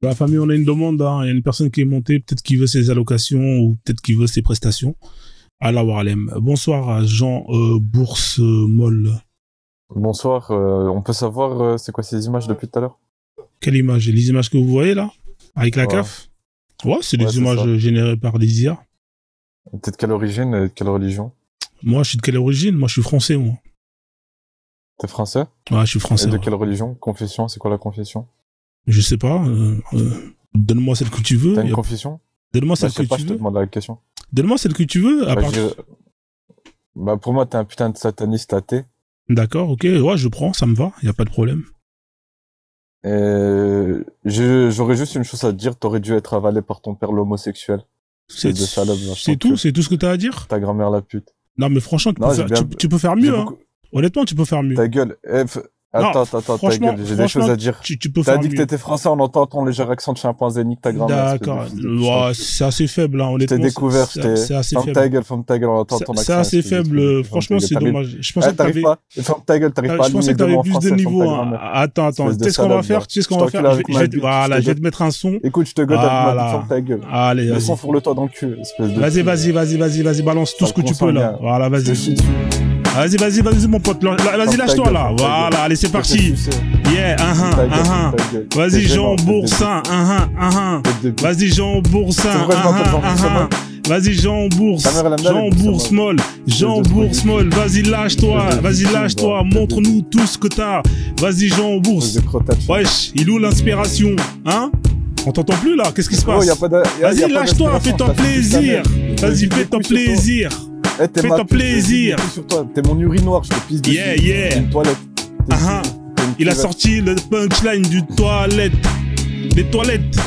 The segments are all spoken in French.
Dans la famille, on a une demande, hein. Il y a une personne qui est montée, peut-être qui veut ses allocations ou peut-être qui veut ses prestations. Allah Waralem. Bonsoir à Jean Bourse Moll. Bonsoir, on peut savoir c'est quoi ces images depuis tout à l'heure? Quelle image? Les images que vous voyez là? Avec la CAF? Ouais, c'est des images générées par des IA. T'es de quelle origine et de quelle religion? Moi, je suis de quelle origine? Moi, je suis français, moi. T'es français? Ouais, je suis français. Et de quelle religion? Confession, c'est quoi la confession? Je sais pas. Donne-moi celle que tu veux. T'as une confession? Donne-moi celle que tu veux. Je te demande la question. Donne-moi celle que tu veux. Pour moi, t'es un putain de sataniste athée. D'accord, ok. Ouais, je prends, ça me va. Y a pas de problème. J'aurais juste une chose à te dire. T'aurais dû être avalé par ton père l'homosexuel. C'est tout ce que t'as à dire? Ta grand-mère la pute. Non, mais franchement, tu peux faire mieux, hein. Honnêtement, tu peux faire mieux. Ta gueule. Attends, ta gueule, j'ai des choses à dire. Tu peux faire mieux. T'as dit que t'étais français, on entend ton léger accent de chimpanzé, nique ta grand-mère. D'accord. Ouais, c'est assez faible, hein, honnêtement. Je t'ai découvert, c'est assez faible. Ferme ta gueule, on entend ton accent. C'est assez faible, franchement, c'est dommage. Je pensais que t'avais... Ferme ta gueule, t'arrives pas à Je pensais que t'avais plus de niveau, hein. Attends. Tu sais ce qu'on va faire? Voilà, je vais te mettre un son. Écoute, je te gote avec ferme ta gueule. Allez, le son fourre-le-toi dans le cul, espèce de... Vas-y, balance tout ce que tu peux, là. Voilà, vas-y. Vas-y, mon pote. Vas-y, lâche-toi, là. Voilà, allez, c'est parti. Yeah, Vas-y, Jean Boursin, Vas-y, Jean Boursin, Vas-y, Jean Bourse Moll. Vas-y, lâche-toi. Montre-nous tout ce que t'as. Vas-y, Jean Bourse. Wesh, il est où l'inspiration? Hein? On t'entend plus, là? Qu'est-ce qui se passe? Vas-y, lâche-toi, fais-toi plaisir. Vas-y, fais-toi plaisir. Fais-toi plaisir. T'es mon urinoir, je te pisse dessus. Yeah. Une toilette. Il a sorti le punchline du toilette. Des toilettes.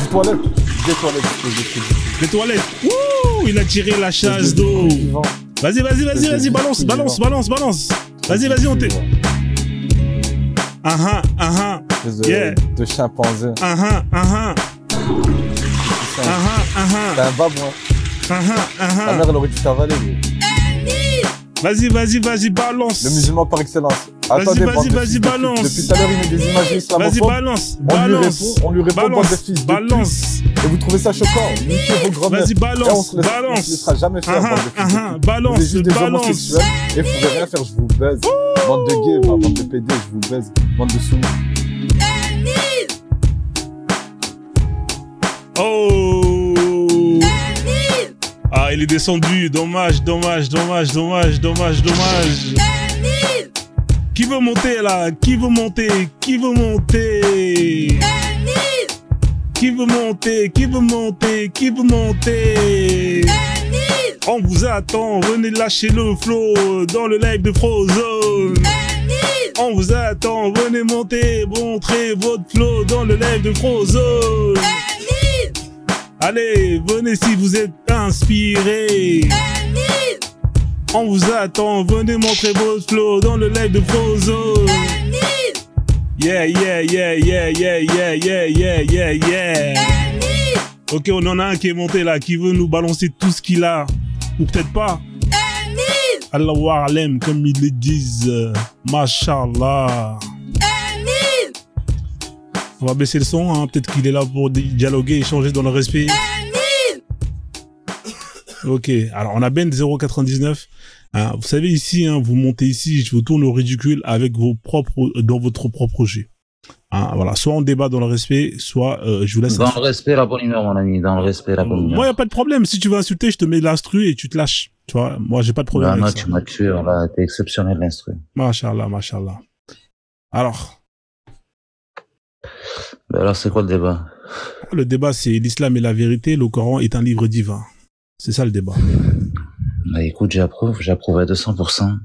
Des toilettes. Ouh, il a tiré la chasse d'eau. Vas-y, balance. Vas-y, on t'est. Yeah. De chimpanzé. T'es un babouin. Ta mère, elle aurait dû t'avaler. Vas-y, balance. Le musulman par excellence. Vas-y, balance. Depuis tout à l'heure, il met des images islamophobes. Vas-y, balance. On lui répond, bande de fils de pute. Et vous trouvez ça choquant? Niquez vos grand-mères. Vas-y, balance. On se laissera jamais faire, bande de fils de pute. Balance. Vous êtes juste des homosexuels et vous pouvez rien faire, je vous baise. Bande de gays, bande de PD, je vous baise. Bande de soumis. Oh! Ah, il est descendu. Dommage. Qui veut monter là? Qui veut monter? On vous attend, venez lâcher le flow dans le live de Frozone. On vous attend, venez monter, montrer votre flow dans le live de Frozone. Allez, venez si vous êtes inspiré. On vous attend, venez montrer votre flow dans le live de Frozone. Yeah. Ok, on en a un qui est monté là, qui veut nous balancer tout ce qu'il a. Ou peut-être pas. Allah Waralem, comme ils le disent. Mashallah. On va baisser le son, hein. Peut-être qu'il est là pour dialoguer, échanger dans le respect. Ok, alors on a Ben 0,99. Hein, vous savez ici, hein, vous montez ici, je vous tourne au ridicule avec dans votre propre jeu. Hein, voilà, soit on débat dans le respect, soit je vous laisse... Dans le respect, la bonne humeur, mon ami, dans le respect, la bonne humeur. Moi, y a pas de problème. Si tu veux insulter, je te mets l'instru et tu te lâches. Tu vois, moi, j'ai pas de problème avec ça. Tu m'as tué, là, t'es exceptionnel, l'instru. Mashallah. Alors... Ben alors, c'est quoi le débat? Le débat, c'est l'islam et la vérité, le Coran est un livre divin. C'est ça le débat. Bah écoute, j'approuve à 200%.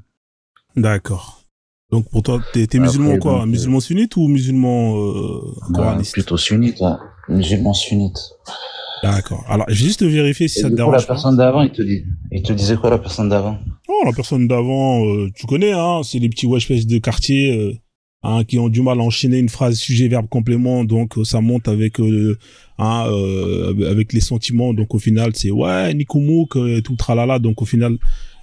D'accord. Donc pour toi, t'es musulman quoi? Musulman sunnite ou musulman coraniste? Plutôt sunnite, hein. Musulman sunnite. D'accord. Alors, je vais juste vérifier si ça te dérange. La personne d'avant, il te disait quoi la personne d'avant? Oh, la personne d'avant, tu connais, hein, c'est les petits wesh de quartier, hein, qui ont du mal à enchaîner une phrase sujet verbe complément, donc ça monte avec avec les sentiments, donc au final c'est ouais Nikomouk tout tralala, donc au final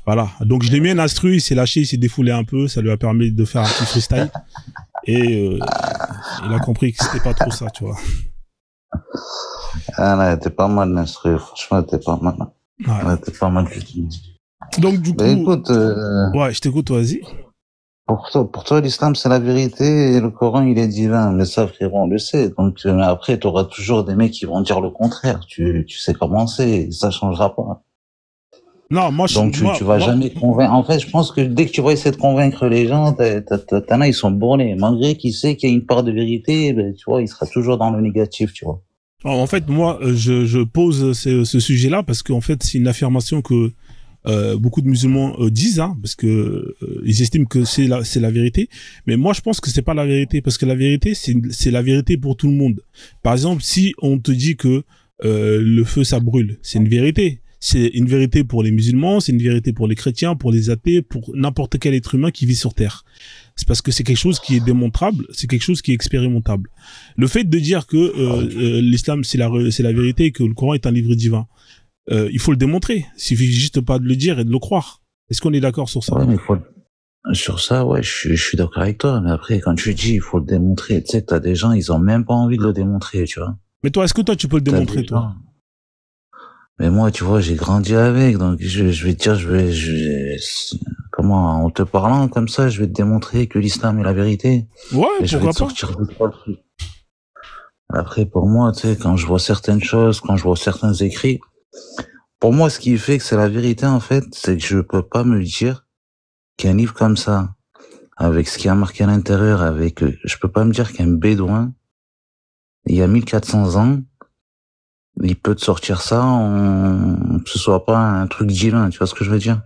voilà, donc je l'ai mis un instru, il s'est lâché, il s'est défoulé un peu, ça lui a permis de faire un petit freestyle et il a compris que c'était pas trop ça, tu vois. Ah, là, t'es pas mal, l'instru. Franchement, t'es pas mal. Ouais. T'es pas mal du tout. Donc, du coup. Écoute, ouais, je t'écoute, vas-y. Pour toi, l'islam, c'est la vérité et le Coran, il est divin. Mais ça, frérot, on le sait. Donc, mais après, t'auras toujours des mecs qui vont dire le contraire. Tu sais comment c'est. Ça changera pas. Non, moi, donc, tu vas jamais convaincre. En fait, je pense que dès que tu vas essayer de convaincre les gens, t'en as, ils sont bornés. Malgré qu'il sait qu'il y a une part de vérité, ben, tu vois, il sera toujours dans le négatif, tu vois. En fait, moi, je pose ce sujet-là parce qu'en fait, c'est une affirmation que beaucoup de musulmans disent, hein, parce que ils estiment que c'est la vérité. Mais moi, je pense que c'est pas la vérité, parce que la vérité, c'est la vérité pour tout le monde. Par exemple, si on te dit que le feu, ça brûle, c'est une vérité. C'est une vérité pour les musulmans, c'est une vérité pour les chrétiens, pour les athées, pour n'importe quel être humain qui vit sur Terre. C'est parce que c'est quelque chose qui est démontrable, c'est quelque chose qui est expérimentable. Le fait de dire que l'islam c'est la vérité et que le Coran est un livre divin, il faut le démontrer. Il suffit juste pas de le dire et de le croire. Est-ce qu'on est d'accord sur ça? Ouais, mais sur ça, ouais, je suis d'accord avec toi. Mais après, quand tu dis il faut le démontrer, tu sais, t'as des gens, ils ont même pas envie de le démontrer, tu vois. Mais toi, est-ce que toi tu peux le démontrer, toi? Mais moi, tu vois, j'ai grandi avec, donc je vais te dire, comment, en te parlant comme ça, je vais te démontrer que l'islam est la vérité. Ouais, et je vais te sortir de trois trucs. Après, pour moi, tu sais, quand je vois certaines choses, quand je vois certains écrits, pour moi, ce qui fait que c'est la vérité, en fait, c'est que je peux pas me dire qu'un livre comme ça, avec ce qui a marqué à l'intérieur, je peux pas me dire qu'un bédouin, il y a 1400 ans, il peut te sortir ça que ce soit pas un truc divin, tu vois ce que je veux dire?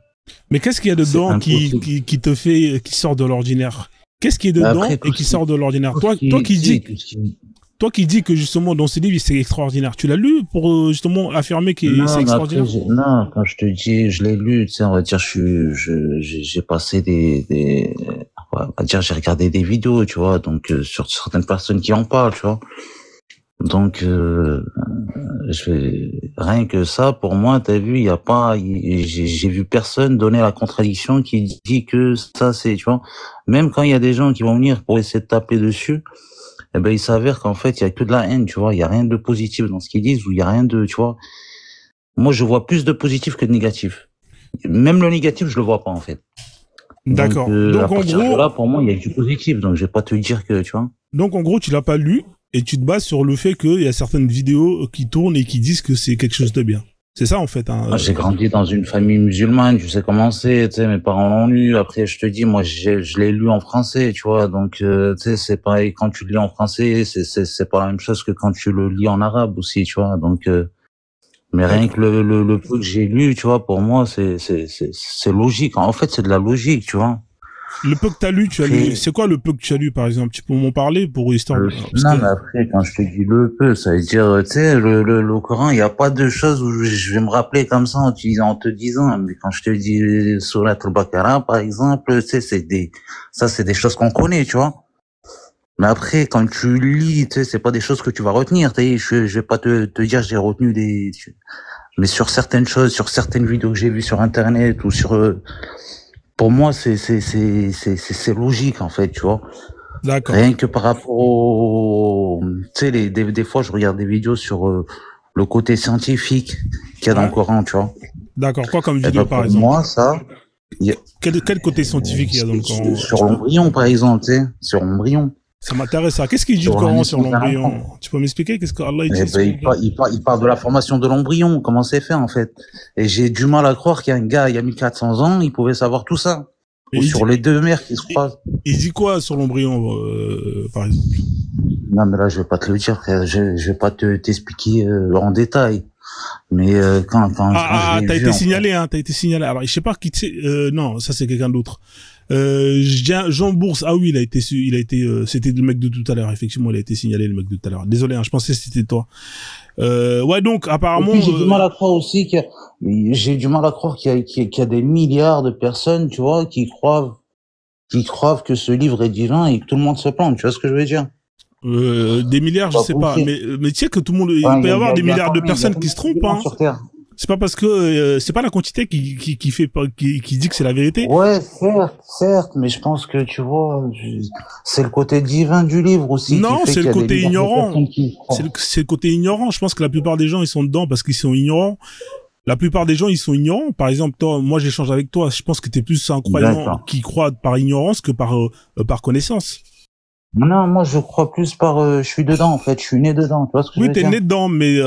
Mais qu'est-ce qu'il y a dedans qui te fait, qui sort de l'ordinaire? Qu'est-ce qui est dedans et qui sort de l'ordinaire? Toi qui dis que justement dans ce livre c'est extraordinaire, tu l'as lu pour justement affirmer que c'est extraordinaire? Non, quand je te dis, je l'ai lu, tu sais, on va dire, j'ai passé on va dire, j'ai regardé des vidéos, tu vois, donc sur certaines personnes qui en parlent, tu vois. Donc, rien que ça, pour moi, t'as vu, j'ai vu personne donner la contradiction qui dit que ça, c'est, tu vois, même quand il y a des gens qui vont venir pour essayer de taper dessus, eh ben, il s'avère qu'en fait, il y a que de la haine, tu vois, il y a rien de positif dans ce qu'ils disent, ou il y a rien de, tu vois. Moi, je vois plus de positif que de négatif. Même le négatif, je le vois pas, en fait. D'accord. Donc, en gros, là, pour moi, il y a du positif, donc je vais pas te dire que, tu vois. Donc, en gros, tu l'as pas lu et tu te bases sur le fait qu'il y a certaines vidéos qui tournent et qui disent que c'est quelque chose de bien. C'est ça, en fait. Hein. J'ai grandi dans une famille musulmane, tu sais comment c'est, tu sais, mes parents l'ont lu. Après, je te dis, moi, je l'ai lu en français, tu vois. Donc, tu sais, c'est pareil, quand tu le lis en français, c'est pas la même chose que quand tu le lis en arabe aussi, tu vois. Donc, mais rien que le peu que j'ai lu, tu vois, pour moi, c'est logique. En fait, c'est de la logique, tu vois. Le peu que t'as lu, c'est quoi le peu que tu as lu, par exemple? Tu peux m'en parler pour histoire? Non, mais après, quand je te dis le peu, ça veut dire, tu sais, le Coran, il n'y a pas de choses où je vais me rappeler comme ça en te disant, mais quand je te dis Surat al-Baqarah, par exemple, tu sais, c'est des choses qu'on connaît, tu vois. Mais après, quand tu lis, tu sais, c'est pas des choses que tu vas retenir, tu sais, je vais pas te dire j'ai retenu mais sur certaines choses, sur certaines vidéos que j'ai vues sur Internet ou pour moi, c'est logique, en fait, tu vois. D'accord. Rien que par rapport tu sais, des fois, je regarde des vidéos sur le côté scientifique qu'il y a dans le Coran, tu vois. D'accord. Quoi comme vidéo, par exemple? Moi, ça... Quel côté scientifique il y a dans le Coran? Sur l'embryon, par exemple, tu sais. Sur l'embryon. Ça m'intéresse, ça. Qu'est-ce qu'il dit le Coran sur l'embryon? Tu peux m'expliquer qu'est-ce qu'Allah dit? Il parle de la formation de l'embryon, comment c'est fait, en fait. Et j'ai du mal à croire qu'il y a un gars, il y a 1400 ans, il pouvait savoir tout ça. Ou sur les deux mères qui se croisent. Il dit quoi sur l'embryon, par exemple? Non, mais là, je vais pas te le dire, frère. Je vais pas t'expliquer en détail. Mais t'as été signalé, hein, t'as été signalé. Alors, je sais pas qui non, ça c'est quelqu'un d'autre. Jean Bourse, ah oui, il a été, c'était le mec de tout à l'heure, effectivement, il a été signalé, le mec de tout à l'heure. Désolé, hein, je pensais que c'était toi. Ouais, donc, apparemment. J'ai du mal à croire aussi qu'il y a des milliards de personnes, tu vois, qui croient que ce livre est divin et que tout le monde se plante, tu vois ce que je veux dire? Des milliards, je sais pas, mais tu sais que tout le monde, il peut y avoir des milliards de personnes qui se trompent, hein. Sur Terre. C'est pas parce que c'est pas la quantité qui fait qui dit que c'est la vérité. Ouais, certes, mais je pense que tu vois, c'est le côté divin du livre aussi. Non, qui fait c'est le côté ignorant. C'est le côté ignorant. Je pense que la plupart des gens ils sont dedans parce qu'ils sont ignorants. La plupart des gens ils sont ignorants. Par exemple, toi, moi j'échange avec toi. Je pense que t'es plus un croyant qui croit par ignorance que par connaissance. Non, moi je crois plus par je suis dedans en fait, je suis né dedans, tu vois ce que je veux dire. Oui, t'es né dedans, mais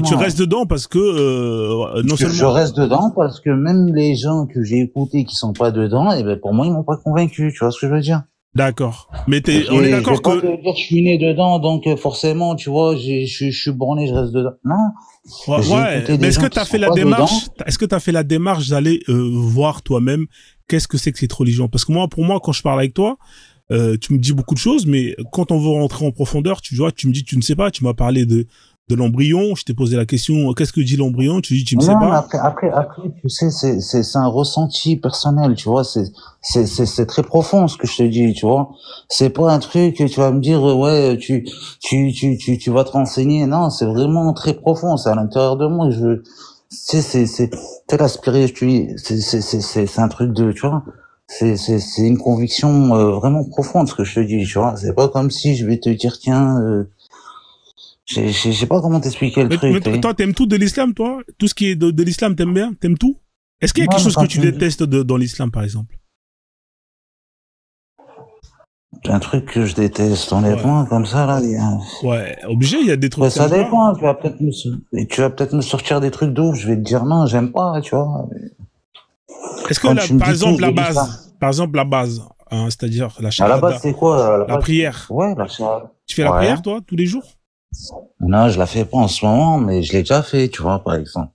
tu restes dedans parce que non seulement je reste dedans parce que même les gens que j'ai écoutés qui sont pas dedans, et ben pour moi ils m'ont pas convaincu, tu vois ce que je veux dire. D'accord. Mais on est d'accord que je vais pas te dire je suis né dedans donc forcément, tu vois, je suis borné, je reste dedans. Non. Ouais, mais est-ce que t'as fait la démarche Est-ce que t'as fait la démarche d'aller voir toi-même qu'est-ce que c'est que cette religion? Parce que pour moi quand je parle avec toi, tu me dis beaucoup de choses, mais quand on veut rentrer en profondeur, tu vois, tu me dis tu ne sais pas. Tu m'as parlé de l'embryon. Je t'ai posé la question, qu'est-ce que dit l'embryon? Tu dis tu ne sais pas. Après, tu sais, c'est un ressenti personnel, tu vois. C'est très profond ce que je te dis, tu vois. C'est pas un truc que tu vas me dire ouais, tu vas te renseigner. Non, c'est vraiment très profond. C'est à l'intérieur de moi. C'est la spiritualité. C'est un truc de, tu vois. C'est une conviction vraiment profonde ce que je te dis, tu vois. C'est pas comme si je vais te dire tiens, je sais pas comment t'expliquer le truc. Mais toi, t'aimes tout de l'islam, toi? Tout ce qui est de l'islam, t'aimes bien? T'aimes tout? Est-ce qu'il y a quelque chose que tu détestes dans l'islam, par exemple? Un truc que je déteste, honnêtement, comme ça, là. Ouais, obligé, il y a des trucs. Ouais, ça dépend, tu vas peut-être me sortir des trucs d'où je vais te dire non, j'aime pas, tu vois. Est-ce que par exemple la base, hein, c'est-à-dire la shahada. À la base, c'est quoi? La prière. Ouais, la shahada. Tu fais la prière, toi, tous les jours? Non, je la fais pas en ce moment, mais je l'ai déjà fait, tu vois, par exemple.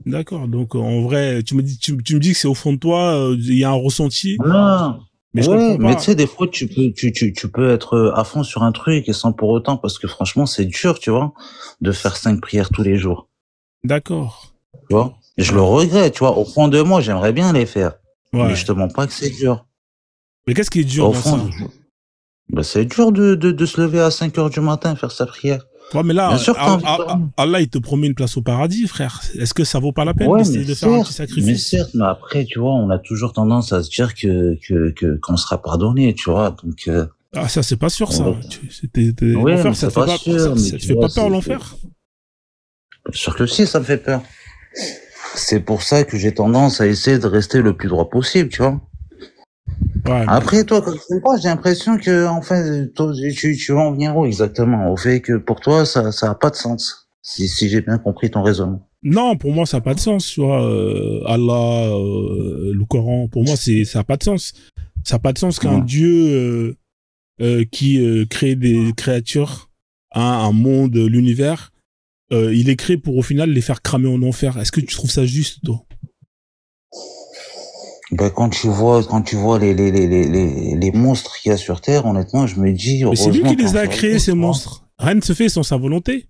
D'accord. Donc, en vrai, tu me dis que c'est au fond de toi, il y a un ressenti. Non. Mais ouais, mais tu sais, des fois, tu peux être à fond sur un truc et sans pour autant, parce que franchement, c'est dur, tu vois, de faire 5 prières tous les jours. D'accord. Tu vois? Je le regrette, tu vois. Au fond de moi, j'aimerais bien les faire. Ouais. Mais je te mens pas que c'est dur. Mais qu'est-ce qui est dur au dans fond, ça? Bah, c'est dur de se lever à 5 heures du matin, faire sa prière. Ouais, mais là, bien sûr, Allah, il te promet une place au paradis, frère. Est-ce que ça vaut pas la peine d'essayer de faire un petit sacrifice? Mais certes, mais après, tu vois, on a toujours tendance à se dire qu'on sera pardonné, tu vois, donc, ah, ça, c'est pas sûr, ça. Ouais, l'enfer, ça te fait pas sûr. Ça te fait pas peur, l'enfer? Bien sûr que si, ça me fait peur. C'est pour ça que j'ai tendance à essayer de rester le plus droit possible, tu vois. Ouais, après, toi, quand tu fais pas, j'ai l'impression que, en fait, toi, tu vas en venir où exactement? Au fait que pour toi, ça a pas de sens. Si j'ai bien compris ton raisonnement. Non, pour moi, ça n'a pas de sens, tu vois. Allah, le Coran, pour moi, ça n'a pas de sens. Ça n'a pas de sens qu'un Dieu qui crée des créatures, un monde, l'univers, il est créé pour au final les faire cramer en enfer. Est-ce que tu trouves ça juste, toi? Ben, quand tu vois les monstres qu'il y a sur Terre, honnêtement, je me dis, mais c'est lui qui les a créés, ces monstres. Rien ne se fait sans sa volonté.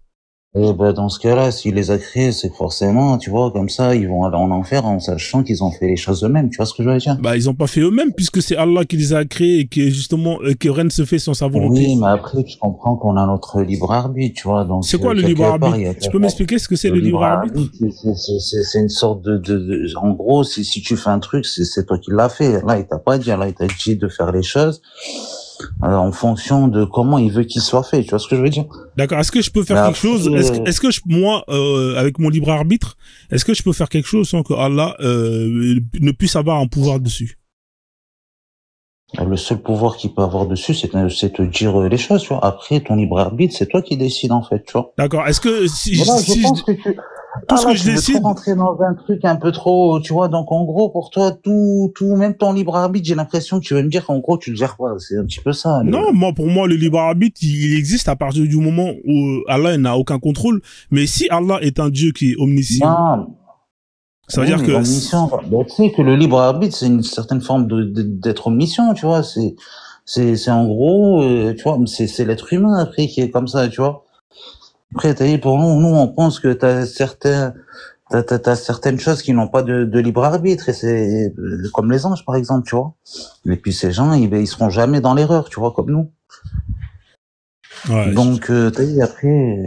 Et ben, dans ce cas-là, s'il les a créés, c'est que forcément, tu vois, comme ça, ils vont aller en enfer en sachant qu'ils ont fait les choses eux-mêmes. Tu vois ce que je veux dire? Bah, ils ont pas fait eux-mêmes puisque c'est Allah qui les a créés et que justement, que rien ne se fait sans sa volonté. Oui, mais après, tu comprends qu'on a notre libre arbitre, tu vois. Donc, c'est quoi le libre arbitre? Tu peux m'expliquer ce que c'est le libre arbitre? C'est une sorte en gros, si tu fais un truc, c'est toi qui l'as fait. Là, il t'a pas dit, là, il t'a dit de faire les choses. En fonction de comment il veut qu'il soit fait, tu vois ce que je veux dire? D'accord. Est-ce que je peux faire quelque chose? Est-ce que moi, avec mon libre arbitre, est-ce que je peux faire quelque chose sans que Allah ne puisse avoir un pouvoir dessus? Le seul pouvoir qu'il peut avoir dessus, c'est te dire les choses, tu vois. Après, ton libre arbitre, c'est toi qui décides en fait, tu vois. D'accord. Est-ce que je pense que tout ce que je décide, rentrer dans un truc un peu trop, tu vois. Donc en gros, pour toi, tout, même ton libre arbitre, j'ai l'impression que tu veux me dire qu'en gros, tu le gères pas. C'est un petit peu ça. Non, pour moi, le libre arbitre, il existe à partir du moment où Allah n'a aucun contrôle. Mais si Allah est un Dieu qui est omniscient, non. Ça veut dire que omniscient. Ben, tu sais que le libre arbitre, c'est une certaine forme d'être omniscient, tu vois. C'est en gros, tu vois, c'est l'être humain après qui est comme ça, tu vois. Après, t'as dit, pour nous, on pense que t'as certaines choses qui n'ont pas de libre arbitre, et c'est comme les anges, par exemple, tu vois. Et puis ces gens, ils seront jamais dans l'erreur, tu vois, comme nous. Ouais, donc, t'as dit, après,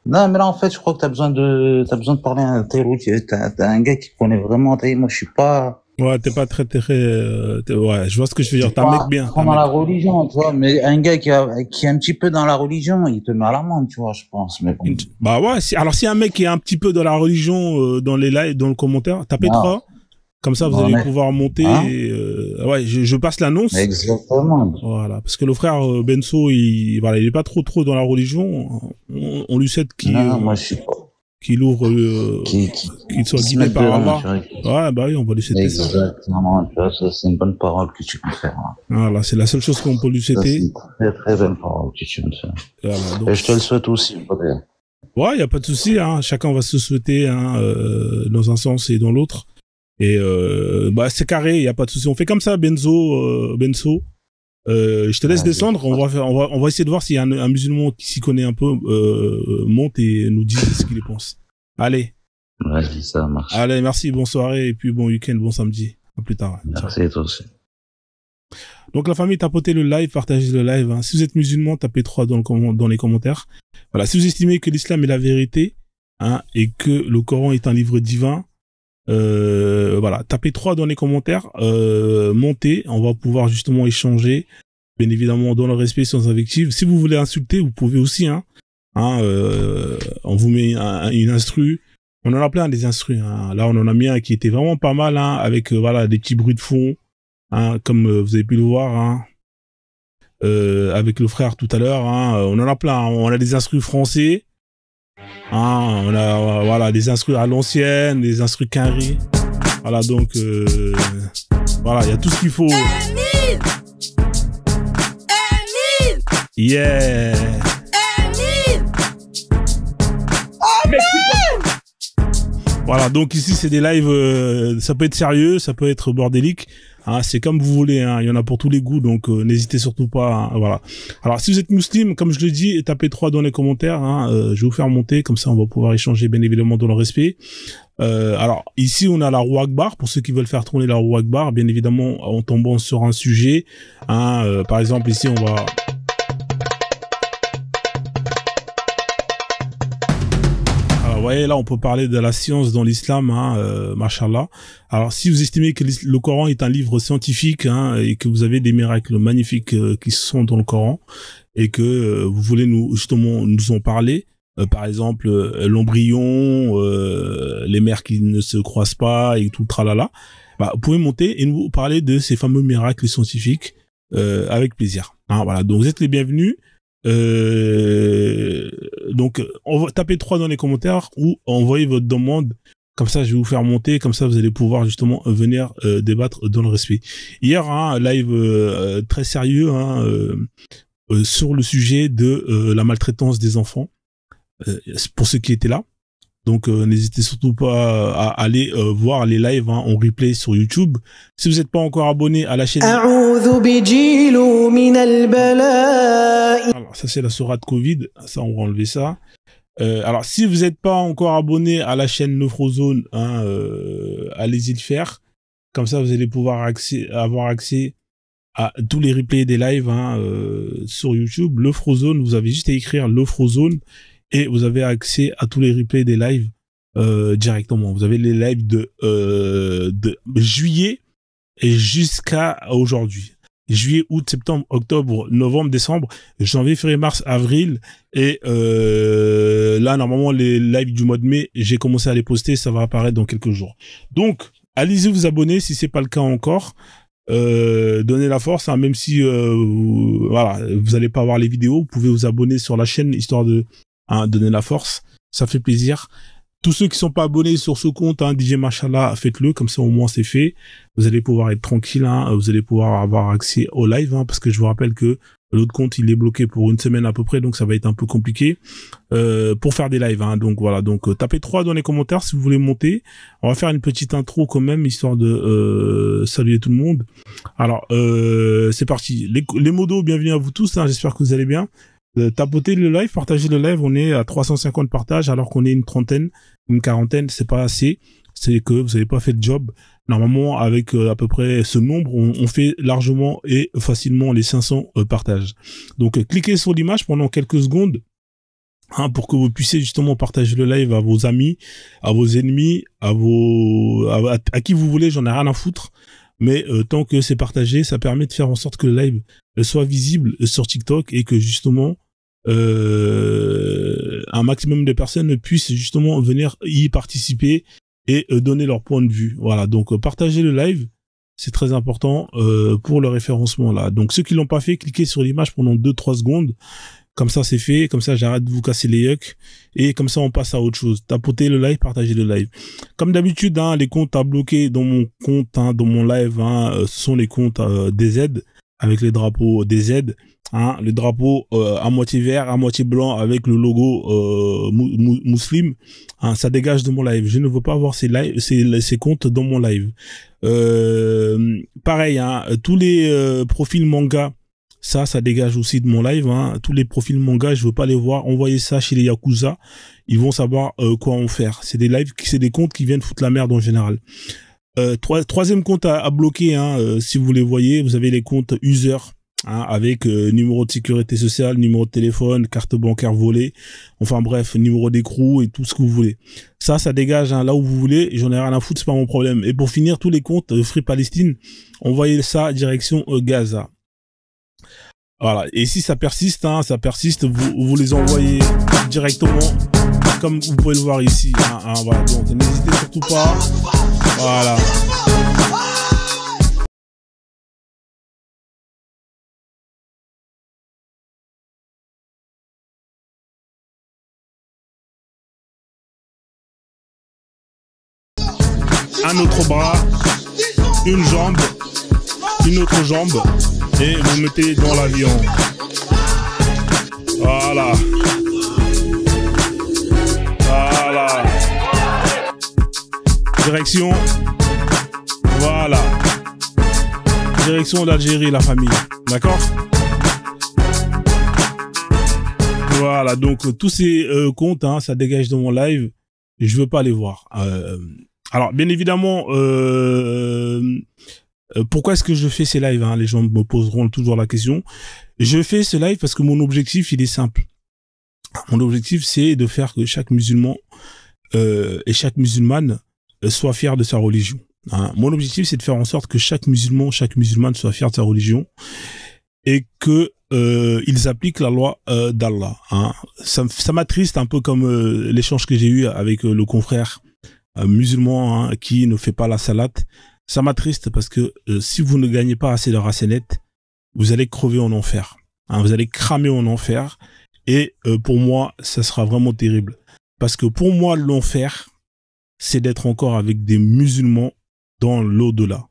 Non, mais là, en fait, je crois que t'as besoin de parler à un tel ou t'as un gars qui connaît vraiment, moi, je suis pas... Ouais, t'es pas très, ouais, je vois ce que je veux dire. T'es un mec bien. Dans la religion, tu vois, mais un gars qui est un petit peu dans la religion, il te met à l'amende, tu vois, je pense, mais bon. Bah ouais, alors si un mec qui est un petit peu dans la religion, dans les lives, dans le commentaire, tapez 3. Comme ça, vous allez pouvoir monter. Hein et, ouais, je passe l'annonce. Exactement. Voilà, parce que le frère Benso, il est pas trop dans la religion. On lui souhaite qu'il ouvre, qu'il soit guidé par Allah. Ouais, bah oui, on va lui souhaiter ça. Exactement. Tu vois, ça, c'est une bonne parole que tu peux faire. Hein. Voilà, c'est la seule chose qu'on peut lui souhaiter. C'est une très très bonne parole que tu peux faire. Voilà, donc... Et je te le souhaite aussi. Ouais, y a pas de souci. Hein. Chacun va se souhaiter dans un sens et dans l'autre. Et bah c'est carré, y a pas de souci. On fait comme ça, Benso. Je te laisse descendre. On va essayer de voir s'il y a un musulman qui s'y connaît un peu monte et nous dit ce qu'il pense. Allez. Vas-y, ça marche. Allez, merci, bonne soirée et puis bon week-end, bon samedi. À plus tard. Merci à toi aussi. Donc la famille, tapotez le live, partagez le live. Hein. Si vous êtes musulman, tapez 3 dans les commentaires. Voilà. Si vous estimez que l'islam est la vérité, hein, et que le Coran est un livre divin. Voilà, tapez 3 dans les commentaires, montez, on va pouvoir justement échanger, bien évidemment dans le respect sans invective. Si vous voulez insulter, vous pouvez aussi, on vous met une instru, on en a plein des instrus, hein. Là on en a mis un qui était vraiment pas mal, hein, avec voilà des petits bruits de fond, hein, comme vous avez pu le voir, hein, avec le frère tout à l'heure, hein, on en a plein, hein. On a des instrus français. On a voilà des instrus à l'ancienne, des instrus quinri. Voilà donc voilà, il y a tout ce qu'il faut. Yeah. Voilà, donc ici c'est des lives, ça peut être sérieux, ça peut être bordélique. Hein, c'est comme vous voulez, hein, il y en a pour tous les goûts, donc n'hésitez surtout pas. Hein, voilà. Alors si vous êtes musulman, comme je le dis, tapez 3 dans les commentaires. Hein, je vais vous faire monter, comme ça on va pouvoir échanger bien évidemment dans le respect. Alors ici on a la roue Akbar, pour ceux qui veulent faire tourner la roue Akbar, bien évidemment en tombant sur un sujet. Hein, par exemple ici on va... Vous voyez, là, on peut parler de la science dans l'islam, hein, machallah. Alors, si vous estimez que le Coran est un livre scientifique, hein, et que vous avez des miracles magnifiques qui sont dans le Coran, et que vous voulez nous en parler, par exemple, l'embryon, les mères qui ne se croisent pas, et tout tralala, bah, vous pouvez monter et nous parler de ces fameux miracles scientifiques avec plaisir. Hein, voilà, donc vous êtes les bienvenus. Donc on va taper 3 dans les commentaires ou envoyer votre demande, comme ça je vais vous faire monter, comme ça vous allez pouvoir justement venir débattre dans le respect. Hier un live très sérieux, hein, sur le sujet de la maltraitance des enfants, pour ceux qui étaient là. Donc n'hésitez surtout pas à aller voir les lives, hein, en replay sur YouTube. Si vous n'êtes pas encore abonné à la chaîne... Alors ça c'est la sourate Covid, ça on va enlever ça. Alors si vous n'êtes pas encore abonné à la chaîne Nofrozone, hein, allez-y le faire. Comme ça vous allez pouvoir avoir accès à tous les replays des lives, hein, sur YouTube. Nofrozone, vous avez juste à écrire Nofrozone. Et vous avez accès à tous les replays des lives directement. Vous avez les lives de juillet et jusqu'à aujourd'hui. Juillet, août, septembre, octobre, novembre, décembre, janvier, février, mars, avril. Et là, normalement, les lives du mois de mai, j'ai commencé à les poster. Ça va apparaître dans quelques jours. Donc, allez-y vous abonner si c'est pas le cas encore. Donnez la force, hein, même si voilà, vous allez pas avoir les vidéos. Vous pouvez vous abonner sur la chaîne, histoire de... Hein, donner la force, ça fait plaisir. Tous ceux qui sont pas abonnés sur ce compte, hein, DJ Machallah, faites-le, comme ça au moins c'est fait. Vous allez pouvoir être tranquille, hein, vous allez pouvoir avoir accès au live, hein, parce que je vous rappelle que l'autre compte il est bloqué pour une semaine à peu près, donc ça va être un peu compliqué pour faire des lives. Hein, donc voilà, donc tapez 3 dans les commentaires si vous voulez monter. On va faire une petite intro quand même, histoire de saluer tout le monde. Alors c'est parti. Les modos, bienvenue à vous tous, hein, j'espère que vous allez bien. Tapotez le live, partagez le live, on est à 350 partages alors qu'on est une trentaine, une quarantaine, c'est pas assez, c'est que vous n'avez pas fait le job. Normalement, avec à peu près ce nombre, on fait largement et facilement les 500 partages. Donc cliquez sur l'image pendant quelques secondes, hein, pour que vous puissiez justement partager le live à vos amis, à vos ennemis, à qui vous voulez, j'en ai rien à foutre. Mais tant que c'est partagé, ça permet de faire en sorte que le live soit visible sur TikTok et que justement un maximum de personnes puissent justement venir y participer et donner leur point de vue. Voilà, donc partagez le live, c'est très important pour le référencement là. Donc ceux qui l'ont pas fait, cliquez sur l'image pendant 2-3 secondes. Comme ça c'est fait, comme ça j'arrête de vous casser les yucks et comme ça on passe à autre chose. Tapotez le live, partagez le live. Comme d'habitude, hein, les comptes à bloquer dans mon compte, hein, dans mon live, hein, ce sont les comptes DZ avec les drapeaux DZ. Hein, le drapeau à moitié vert, à moitié blanc avec le logo musulman, hein, ça dégage de mon live. Je ne veux pas avoir ces comptes dans mon live. Pareil, hein, tous les profils manga, ça dégage aussi de mon live. Hein. Tous les profils manga, je veux pas les voir. Envoyez ça chez les Yakuza, ils vont savoir quoi en faire. C'est des lives, c'est des comptes qui viennent foutre la merde en général. Troisième compte à bloquer, hein, si vous les voyez, vous avez les comptes user. Hein, avec numéro de sécurité sociale, numéro de téléphone, carte bancaire volée, enfin bref, numéro d'écrou et tout ce que vous voulez. Ça dégage hein, là où vous voulez, et j'en ai rien à foutre, c'est pas mon problème. Et pour finir, tous les comptes Free Palestine, envoyez ça direction Gaza. Voilà, et si ça persiste, hein, vous les envoyez directement, comme vous pouvez le voir ici. Hein, voilà, donc n'hésitez surtout pas. Voilà. Un autre bras, une jambe, une autre jambe, et vous mettez dans l'avion. Voilà. Voilà. Direction. Voilà. Direction d'Algérie, la famille. D'accord ? Voilà, donc tous ces comptes, hein, ça dégage de mon live. Je veux pas les voir. Alors, bien évidemment, pourquoi est-ce que je fais ces lives, hein? Les gens me poseront toujours la question. Je fais ce live parce que mon objectif, il est simple. Mon objectif, c'est de faire que chaque musulman et chaque musulmane soit fier de sa religion. Hein? Mon objectif, c'est de faire en sorte que chaque musulman, chaque musulmane soit fier de sa religion et que ils appliquent la loi d'Allah. Hein? Ça m'attriste un peu comme l'échange que j'ai eu avec le confrère musulman hein, qui ne fait pas la salate. Ça m'attriste parce que si vous ne gagnez pas assez de racenettes, vous allez crever en enfer. Hein, vous allez cramer en enfer. Et pour moi, ça sera vraiment terrible. Parce que pour moi, l'enfer, c'est d'être encore avec des musulmans dans l'au-delà.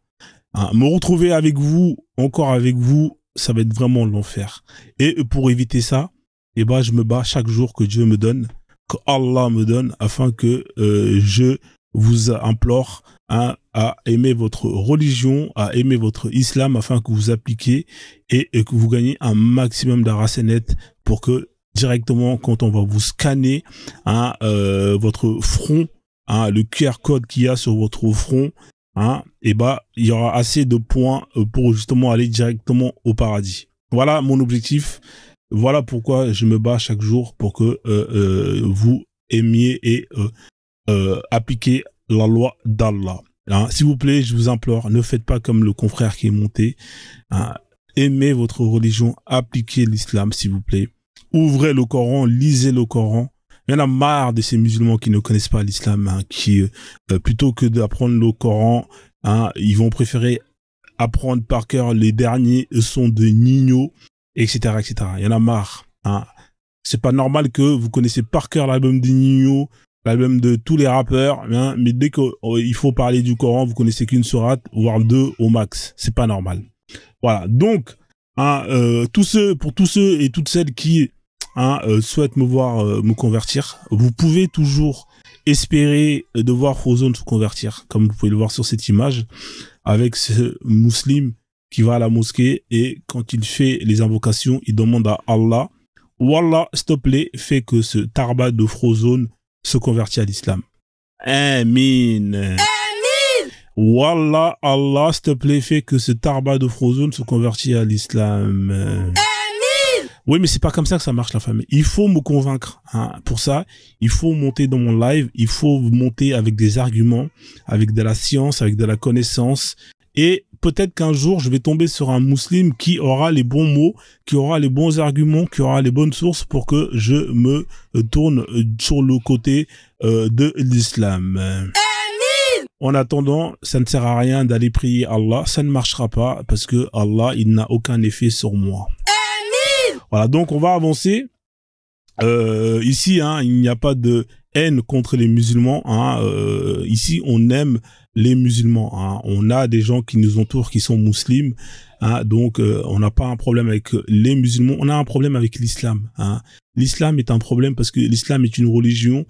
Hein, me retrouver avec vous, encore avec vous, ça va être vraiment l'enfer. Et pour éviter ça, eh ben, je me bats chaque jour que Dieu me donne, que Allah me donne, afin que je vous implore hein, à aimer votre religion, à aimer votre islam, afin que vous appliquiez et que vous gagnez un maximum d'aracenettes pour que directement, quand on va vous scanner hein, votre front, hein, le QR code qu'il y a sur votre front, hein, et bah, il y aura assez de points pour justement aller directement au paradis. Voilà mon objectif. Voilà pourquoi je me bats chaque jour pour que vous aimiez et appliquez la loi d'Allah. Hein, s'il vous plaît, je vous implore, ne faites pas comme le confrère qui est monté. Hein, aimez votre religion, appliquez l'islam, s'il vous plaît. Ouvrez le Coran, lisez le Coran. Il y en a marre de ces musulmans qui ne connaissent pas l'islam, hein, qui plutôt que d'apprendre le Coran, hein, ils vont préférer apprendre par cœur les derniers sons de Nino, etc., etc. Il y en a marre. Hein. C'est pas normal que vous connaissez par cœur l'album de Nino, l'album de tous les rappeurs, hein, mais dès qu'il faut parler du Coran, vous connaissez qu'une sourate, voire deux au max. C'est pas normal. Voilà. Donc, hein, pour tous ceux et toutes celles qui hein, souhaitent me voir me convertir, vous pouvez toujours espérer de voir Frozone se convertir, comme vous pouvez le voir sur cette image, avec ce musulman qui va à la mosquée et quand il fait les invocations, il demande à Allah, Wallah, s'il te plaît, fais que ce tarba de Frozone se convertit à l'islam. Amin. Amin. Wallah, Allah, s'il te plaît, fais que ce tarba de Frozone se convertit à l'islam. Amin. Oui, mais c'est pas comme ça que ça marche, la famille. Il faut me convaincre. Hein. Pour ça, il faut monter dans mon live. Il faut monter avec des arguments, avec de la science, avec de la connaissance. Et peut-être qu'un jour, je vais tomber sur un musulman qui aura les bons mots, qui aura les bons arguments, qui aura les bonnes sources pour que je me tourne sur le côté de l'islam. En attendant, ça ne sert à rien d'aller prier Allah. Ça ne marchera pas parce que Allah, il n'a aucun effet sur moi. Voilà, donc on va avancer. Ici, hein, il n'y a pas de haine contre les musulmans. Hein, ici, on aime les musulmans. Hein. On a des gens qui nous entourent qui sont musulmans. Hein, donc, on n'a pas un problème avec les musulmans. On a un problème avec l'islam. Hein. L'islam est un problème parce que l'islam est une religion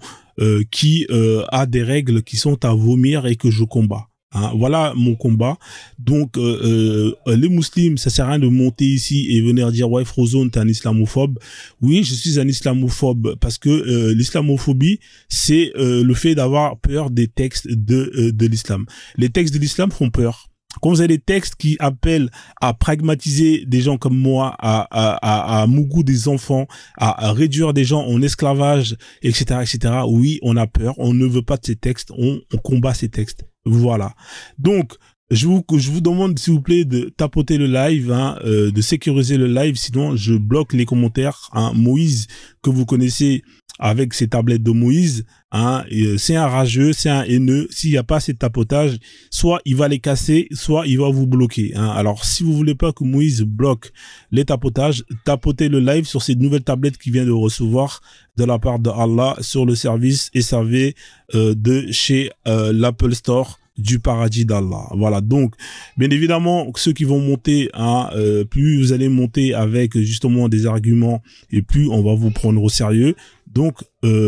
qui a des règles qui sont à vomir et que je combats. Hein, voilà mon combat. Donc les musulmans, ça sert à rien de monter ici et venir dire ouais Frozone t'es un islamophobe. Oui, je suis un islamophobe parce que l'islamophobie c'est le fait d'avoir peur des textes de l'islam. Les textes de l'islam font peur. Quand vous avez des textes qui appellent à pragmatiser des gens comme moi, à mougou des enfants, à réduire des gens en esclavage, etc., etc., oui, on a peur, on ne veut pas de ces textes, on combat ces textes. Voilà. Donc, je vous demande, s'il vous plaît, de tapoter le live, hein, de sécuriser le live, sinon je bloque les commentaires. Hein. Moïse, que vous connaissez avec ses tablettes de Moïse, hein, c'est un rageux, c'est un haineux. S'il n'y a pas assez de tapotage, soit il va les casser, soit il va vous bloquer. Hein. Alors, si vous voulez pas que Moïse bloque les tapotages, tapotez le live sur cette nouvelle tablette qu'il vient de recevoir de la part de Allah sur le service SAV de chez l'Apple Store du paradis d'Allah. Voilà, donc bien évidemment ceux qui vont monter, hein, plus vous allez monter avec justement des arguments et plus on va vous prendre au sérieux. Donc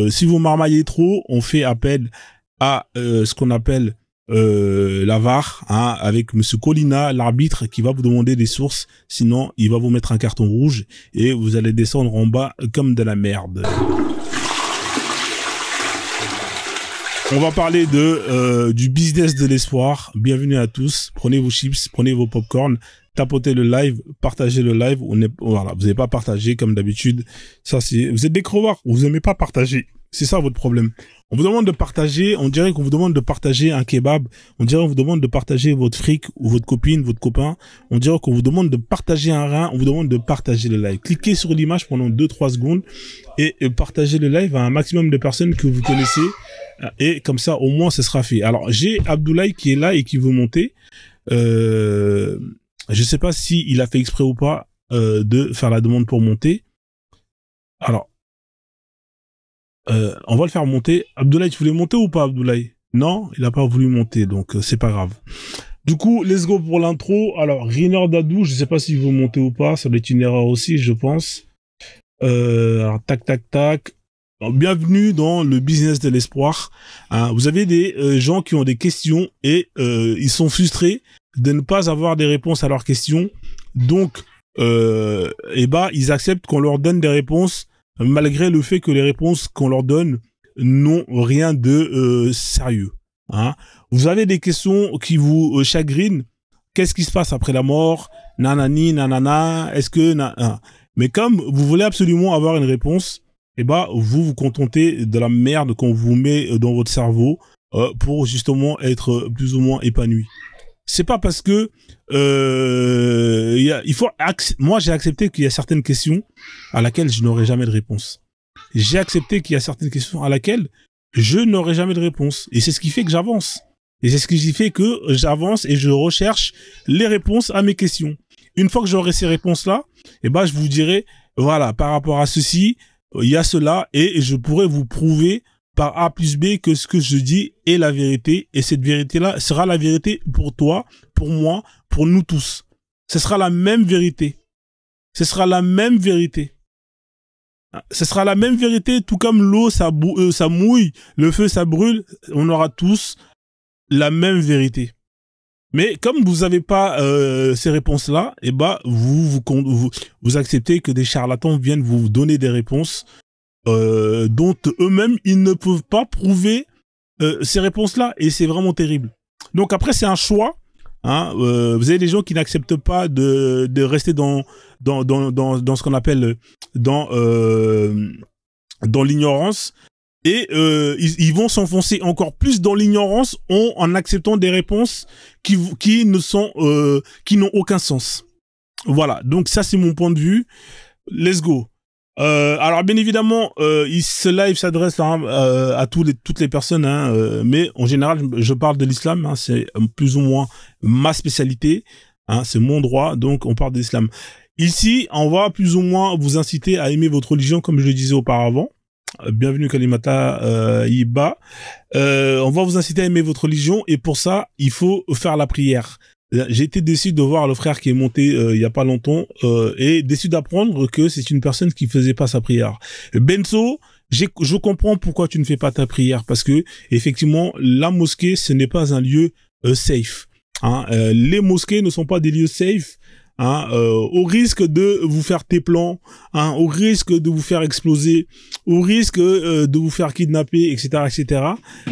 si vous marmaillez trop, on fait appel à ce qu'on appelle la VAR, hein, avec Monsieur Colina, l'arbitre, qui va vous demander des sources, sinon il va vous mettre un carton rouge et vous allez descendre en bas comme de la merde. On va parler du business de l'espoir. Bienvenue à tous. Prenez vos chips, prenez vos popcorn, tapotez le live, partagez le live. Voilà, vous n'avez pas partagé comme d'habitude. Ça, vous êtes des crevards. Vous n'aimez pas partager. C'est ça votre problème. On vous demande de partager. On dirait qu'on vous demande de partager un kebab. On dirait qu'on vous demande de partager votre fric ou votre copine, votre copain. On dirait qu'on vous demande de partager un rein. On vous demande de partager le live. Cliquez sur l'image pendant 2-3 secondes et partagez le live à un maximum de personnes que vous connaissez. Et comme ça, au moins, ce sera fait. Alors, j'ai Abdoulaye qui est là et qui veut monter. Je sais pas si il a fait exprès ou pas de faire la demande pour monter. Alors, on va le faire monter. Abdoulaye, tu voulais monter ou pas, Abdoulaye? Non, il n'a pas voulu monter, donc c'est pas grave. Du coup, let's go pour l'intro. Alors, Riner Dadou, je sais pas s'il veut monter ou pas. Ça doit être une erreur aussi, je pense. Alors, tac, tac, tac. Alors, bienvenue dans le business de l'espoir. Hein, vous avez des gens qui ont des questions et ils sont frustrés de ne pas avoir des réponses à leurs questions. Donc, ils acceptent qu'on leur donne des réponses malgré le fait que les réponses qu'on leur donne n'ont rien de sérieux. Hein. Vous avez des questions qui vous chagrinent. Qu'est-ce qui se passe après la mort? Nanani, nanana. Est-ce que... Mais comme vous voulez absolument avoir une réponse, vous vous contentez de la merde qu'on vous met dans votre cerveau pour justement être plus ou moins épanoui. C'est pas parce que moi j'ai accepté qu'il y a certaines questions à laquelle je n'aurai jamais de réponse. J'ai accepté qu'il y a certaines questions à laquelle je n'aurai jamais de réponse. Et c'est ce qui fait que j'avance. Et c'est ce qui fait que j'avance et je recherche les réponses à mes questions. Une fois que j'aurai ces réponses-là, je vous dirai, voilà, par rapport à ceci, il y a cela, et je pourrai vous prouver par A plus B que ce que je dis est la vérité, et cette vérité-là sera la vérité pour toi, pour moi, pour nous tous. Ce sera la même vérité. Ce sera la même vérité. Ce sera la même vérité, tout comme l'eau, ça mouille, le feu, ça brûle, on aura tous la même vérité. Mais comme vous n'avez pas ces réponses-là, vous acceptez que des charlatans viennent vous donner des réponses dont eux-mêmes, ils ne peuvent pas prouver ces réponses-là. Et c'est vraiment terrible. Donc après, c'est un choix. Hein, vous avez des gens qui n'acceptent pas de rester dans ce qu'on appelle dans l'ignorance, et ils vont s'enfoncer encore plus dans l'ignorance en acceptant des réponses qui n'ont aucun sens. Voilà, donc ça c'est mon point de vue. Let's go. Alors bien évidemment, ce live s'adresse à toutes les personnes, hein, mais en général, je parle de l'islam, hein, c'est plus ou moins ma spécialité, hein, c'est mon droit, donc on parle de l'islam. Ici, on va plus ou moins vous inciter à aimer votre religion, comme je le disais auparavant. Bienvenue Kalimata Iba. On va vous inciter à aimer votre religion, et pour ça, il faut faire la prière. J'ai été déçu de voir le frère qui est monté il y a pas longtemps et déçu d'apprendre que c'est une personne qui faisait pas sa prière. Benzo, je comprends pourquoi tu ne fais pas ta prière, parce que effectivement la mosquée ce n'est pas un lieu safe. Hein. Les mosquées ne sont pas des lieux safe. Hein, au risque de vous faire téplans, hein, au risque de vous faire exploser, au risque de vous faire kidnapper, etc., etc.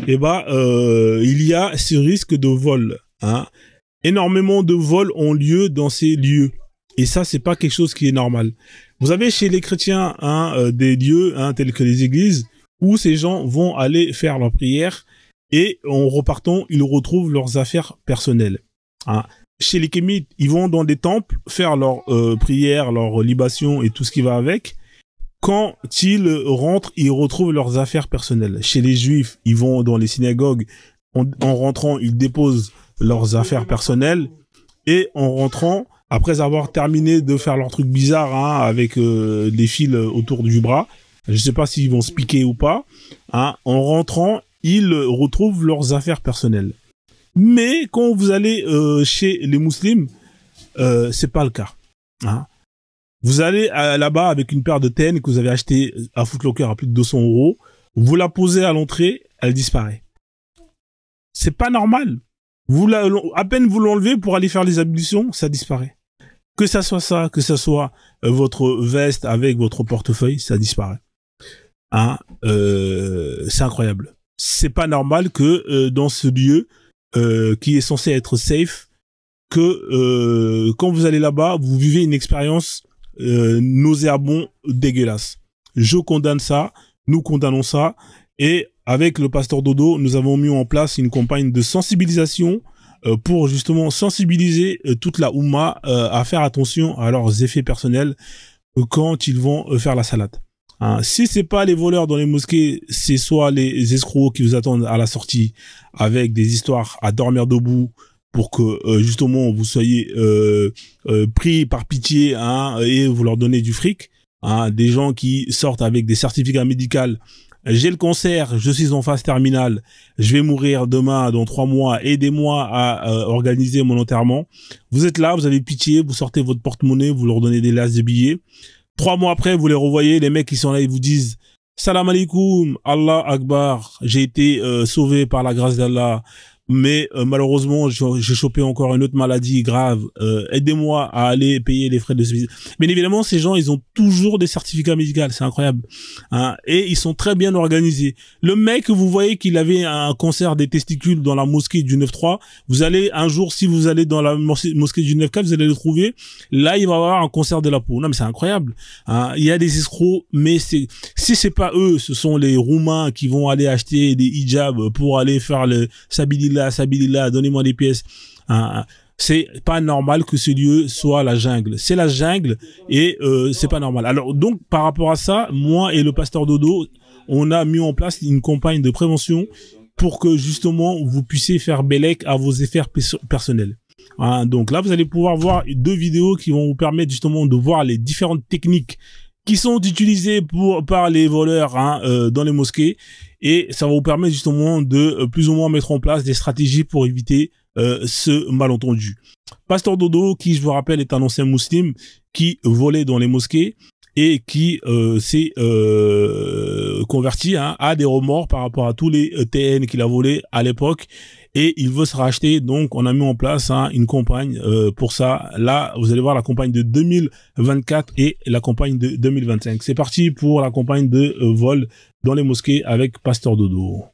Et il y a ce risque de vol. Hein. Énormément de vols ont lieu dans ces lieux, et ça c'est pas quelque chose qui est normal. Vous avez chez les chrétiens des lieux tels que les églises où ces gens vont aller faire leur prière, et en repartant ils retrouvent leurs affaires personnelles. Hein. Chez les kémites, ils vont dans des temples faire leur prière, leur libation et tout ce qui va avec. Quand ils rentrent, ils retrouvent leurs affaires personnelles. Chez les juifs, ils vont dans les synagogues, en rentrant ils déposent leurs affaires personnelles, et en rentrant, après avoir terminé de faire leur truc bizarre avec des fils autour du bras, je sais pas s'ils vont se piquer ou pas, en rentrant ils retrouvent leurs affaires personnelles. Mais quand vous allez chez les musulmans, c'est pas le cas. Hein. Vous allez là-bas avec une paire de TN que vous avez acheté à Foot Locker à plus de 200 €, vous la posez à l'entrée, elle disparaît. C'est pas normal. À peine vous l'enlevez pour aller faire les ablutions, ça disparaît. Que ça soit votre veste avec votre portefeuille, ça disparaît. Hein, c'est incroyable. C'est pas normal que dans ce lieu qui est censé être safe, que quand vous allez là-bas, vous vivez une expérience nauséabonde, dégueulasse. Je condamne ça, nous condamnons ça, et avec le pasteur Dodo, nous avons mis en place une campagne de sensibilisation pour justement sensibiliser toute la Oumma à faire attention à leurs effets personnels quand ils vont faire la salade. Hein, si c'est pas les voleurs dans les mosquées, c'est soit les escrocs qui vous attendent à la sortie avec des histoires à dormir debout pour que justement vous soyez pris par pitié et vous leur donnez du fric. Hein, des gens qui sortent avec des certificats médicaux. J'ai le cancer, je suis en phase terminale, je vais mourir demain, dans 3 mois, aidez-moi à organiser mon enterrement. Vous êtes là, vous avez pitié, vous sortez votre porte-monnaie, vous leur donnez des lasses de billets. 3 mois après, vous les revoyez, les mecs qui sont là, ils vous disent « Salam alaikum, Allah Akbar, j'ai été sauvé par la grâce d'Allah, mais malheureusement, j'ai chopé encore une autre maladie grave, aidez-moi à aller payer les frais de ce... » Bien évidemment, ces gens, ils ont toujours des certificats médicaux, c'est incroyable. Hein, et ils sont très bien organisés. Le mec, vous voyez qu'il avait un cancer des testicules dans la mosquée du 9-3, vous allez, un jour, si vous allez dans la mosquée du 9-4, vous allez le trouver, là, il va avoir un cancer de la peau. Non, mais c'est incroyable. Hein, il y a des escrocs, mais si c'est pas eux, ce sont les Roumains qui vont aller acheter des hijabs pour aller faire le Sabilillah, donnez-moi des pièces. Hein, c'est pas normal que ce lieu soit la jungle. C'est la jungle et c'est pas normal. Alors donc par rapport à ça, moi et le pasteur Dodo, on a mis en place une campagne de prévention pour que justement vous puissiez faire bellec à vos affaires personnelles. Hein, donc là, vous allez pouvoir voir 2 vidéos qui vont vous permettre justement de voir les différentes techniques qui sont utilisées par les voleurs dans les mosquées, et ça va vous permettre justement de plus ou moins mettre en place des stratégies pour éviter ce malentendu. Pasteur Dodo, qui je vous rappelle est un ancien musulman qui volait dans les mosquées et qui s'est converti à des remords par rapport à tous les TN qu'il a volés à l'époque, et il veut se racheter. Donc on a mis en place une campagne pour ça. Là vous allez voir la campagne de 2024 et la campagne de 2025. C'est parti pour la campagne de vol dans les mosquées avec Pasteur Dodo.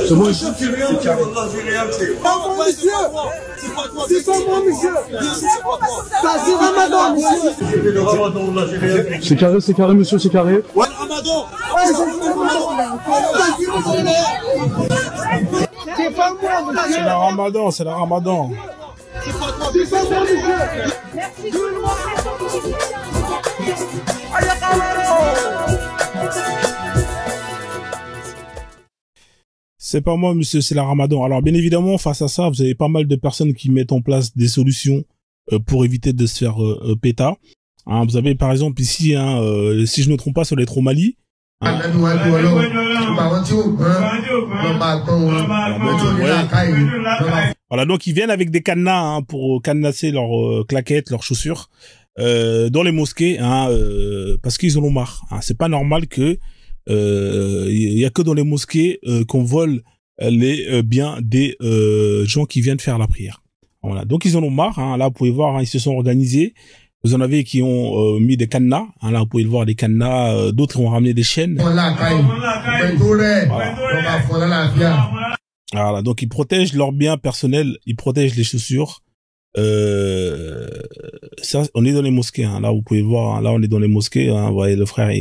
C'est bon, c'est pas moi, monsieur. C'est Ramadan, monsieur. C'est carré, monsieur, c'est carré. Ouais, Ramadan. C'est pas moi, monsieur. C'est la Ramadan, c'est la Ramadan. C'est pas moi, monsieur. Merci. C'est pas moi, monsieur, c'est la Ramadan. Alors, bien évidemment, face à ça, vous avez pas mal de personnes qui mettent en place des solutions pour éviter de se faire péta. Hein, vous avez, par exemple, ici, hein, si je ne me trompe pas, sur les Tromali. Hein. Voilà, donc ils viennent avec des cadenas hein, pour cadenasser leurs claquettes, leurs chaussures dans les mosquées, hein, parce qu'ils en ont marre. Hein. C'est pas normal que y a que dans les mosquées qu'on vole les biens des gens qui viennent faire la prière. Voilà, donc ils en ont marre. Hein. Là, vous pouvez voir, hein, ils se sont organisés. Vous en avez qui ont mis des cadenas. Hein, là, vous pouvez le voir, des cadenas. D'autres ont ramené des chaînes. Voilà, donc ils protègent leurs biens personnels, ils protègent les chaussures. Ça, on est dans les mosquées. Hein. Là, vous pouvez voir. Hein, là, on est dans les mosquées. Hein, vous voyez, le frère,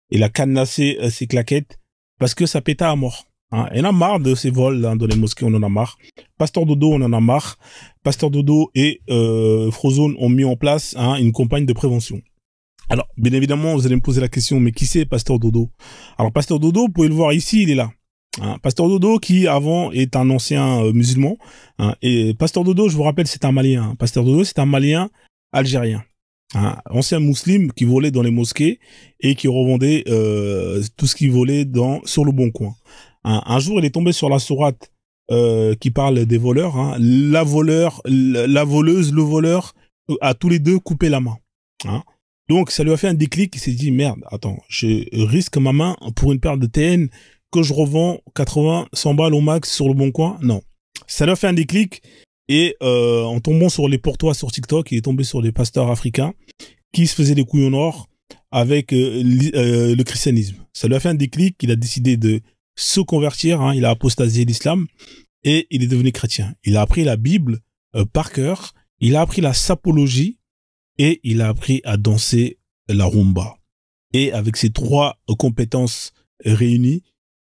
il a cadenassé ses claquettes parce que ça pétait à mort. Hein. Il en a marre de ces vols hein, dans les mosquées, on en a marre. Pasteur Dodo, on en a marre. Pasteur Dodo et Frozone ont mis en place hein, une campagne de prévention. Alors, bien évidemment, vous allez me poser la question, mais qui c'est Pasteur Dodo? Alors, Pasteur Dodo, vous pouvez le voir ici, il est là. Hein. Pasteur Dodo, qui avant est un ancien musulman. Hein. Et Pasteur Dodo, je vous rappelle, c'est un Malien. Hein. Pasteur Dodo, c'est un Malien algérien. Hein, ancien musulman qui volait dans les mosquées et qui revendait tout ce qu'il volait sur le bon coin. Hein, un jour, il est tombé sur la sourate qui parle des voleurs. Hein. La voleuse, le voleur, à tous les deux coupé la main. Hein. Donc, ça lui a fait un déclic. Il s'est dit, merde, attends, je risque ma main pour une paire de TN que je revends 80, 100 balles au max sur le bon coin. Non. Ça lui a fait un déclic. Et en tombant sur les portois sur TikTok, il est tombé sur des pasteurs africains qui se faisaient des couilles en or avec le christianisme. Ça lui a fait un déclic, il a décidé de se convertir, hein, il a apostasié l'islam et il est devenu chrétien. Il a appris la Bible par cœur, il a appris la sapologie et il a appris à danser la rumba. Et avec ces trois compétences réunies,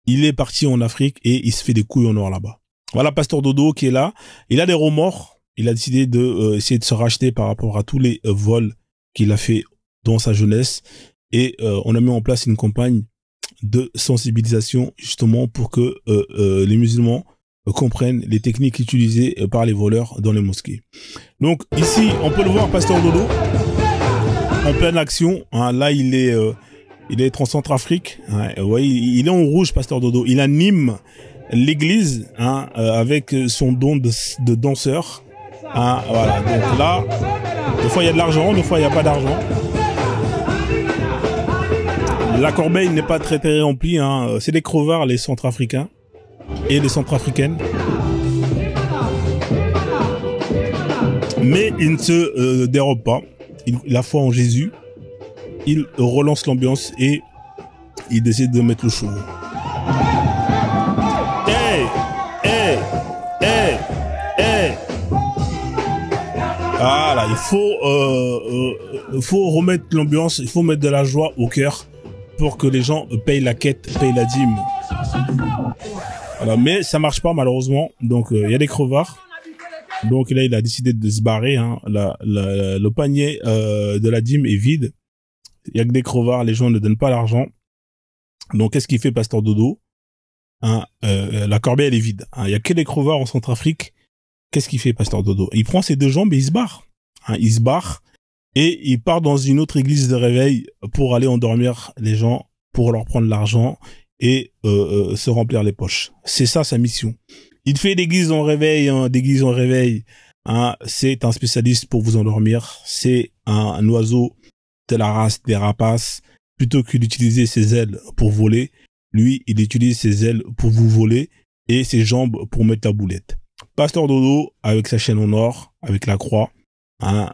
il est parti en Afrique et il se fait des couilles en or là-bas. Voilà Pasteur Dodo qui est là. Il a des remords. Il a décidé de essayer de se racheter par rapport à tous les vols qu'il a fait dans sa jeunesse. Et on a mis en place une campagne de sensibilisation justement pour que les musulmans comprennent les techniques utilisées par les voleurs dans les mosquées. Donc ici, on peut le voir, Pasteur Dodo, en pleine action. Hein, là, il est en Centrafrique. Hein, vous voyez, il est en rouge, Pasteur Dodo. Il anime l'église hein, avec son don de danseur. Hein, voilà. Donc là, des fois il y a de l'argent, des fois il n'y a pas d'argent. La corbeille n'est pas très très remplie. Hein. C'est des crevards les Centrafricains et les Centrafricaines. Mais il ne se dérobe pas. Il a foi en Jésus. Il relance l'ambiance et il décide de mettre le show. Voilà, il faut remettre l'ambiance, il faut mettre de la joie au cœur pour que les gens payent la quête, payent la dîme. Voilà, mais ça marche pas malheureusement. Donc il y a des crevards. Donc là il a décidé de se barrer. Hein. Le panier de la dîme est vide. Il y a que des crevards, les gens ne donnent pas l'argent. Donc qu'est-ce qu'il fait Pasteur Dodo? Hein, la corbeille elle est vide. Hein. Il y a que des crevards en Centrafrique. Qu'est-ce qu'il fait Pasteur Dodo? Il prend ses deux jambes et il se barre. Hein, il se barre et il part dans une autre église de réveil pour aller endormir les gens, pour leur prendre l'argent et se remplir les poches. C'est ça sa mission. Il fait d'église en réveil, hein, d'église en réveil. Hein, c'est un spécialiste pour vous endormir. C'est un oiseau de la race des rapaces. Plutôt que d'utiliser ses ailes pour voler, lui, il utilise ses ailes pour vous voler et ses jambes pour mettre la boulette. Pasteur Dodo avec sa chaîne en or, avec la croix, hein,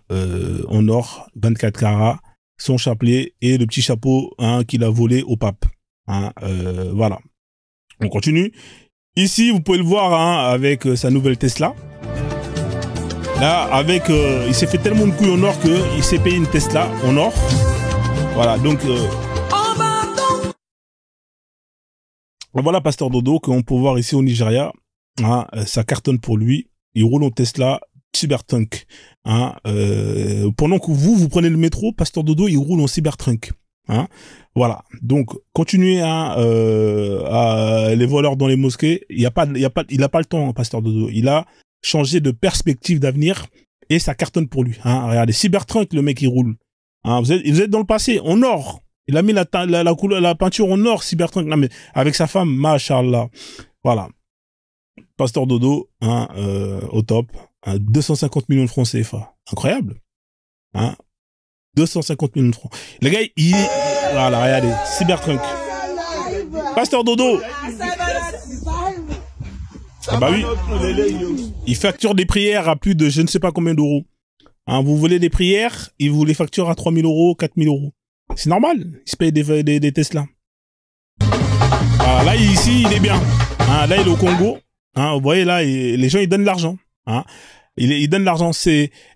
en or, 24 carats, son chapelet et le petit chapeau hein, qu'il a volé au pape. Hein, voilà. On continue. Ici, vous pouvez le voir hein, avec sa nouvelle Tesla. Là, avec, il s'est fait tellement de couilles en or qu'il s'est payé une Tesla en or. Voilà, donc... voilà Pasteur Dodo qu'on peut voir ici au Nigeria. Hein, ça cartonne pour lui. Il roule en Tesla Cybertruck. Hein, pendant que vous prenez le métro, Pasteur Dodo, il roule en Cybertruck. Hein, voilà. Donc, continuez à les voleurs dans les mosquées. Il a pas le temps, hein, Pasteur Dodo. Il a changé de perspective d'avenir et ça cartonne pour lui. Hein, regardez, Cybertruck, le mec, il roule. Hein, vous êtes dans le passé, en or. Il a mis la peinture en or, Cybertruck. Non, mais avec sa femme, machallah. Voilà. Pasteur Dodo, hein, au top. Hein, 250 millions de francs CFA. Incroyable. Hein, 250 millions de francs. Le gars, voilà, regardez. Cybertruck. Pasteur Dodo. Ah bah oui. Il facture des prières à plus de je ne sais pas combien d'euros. Hein, vous voulez des prières, il vous les facture à 3 000 euros, 4 000 euros. C'est normal, il se paye des Tesla. Ah, là, ici, il est bien. Hein, là, il est au Congo. Hein, vous voyez, là, les gens, ils donnent l'argent. Hein. Ils donnent l'argent.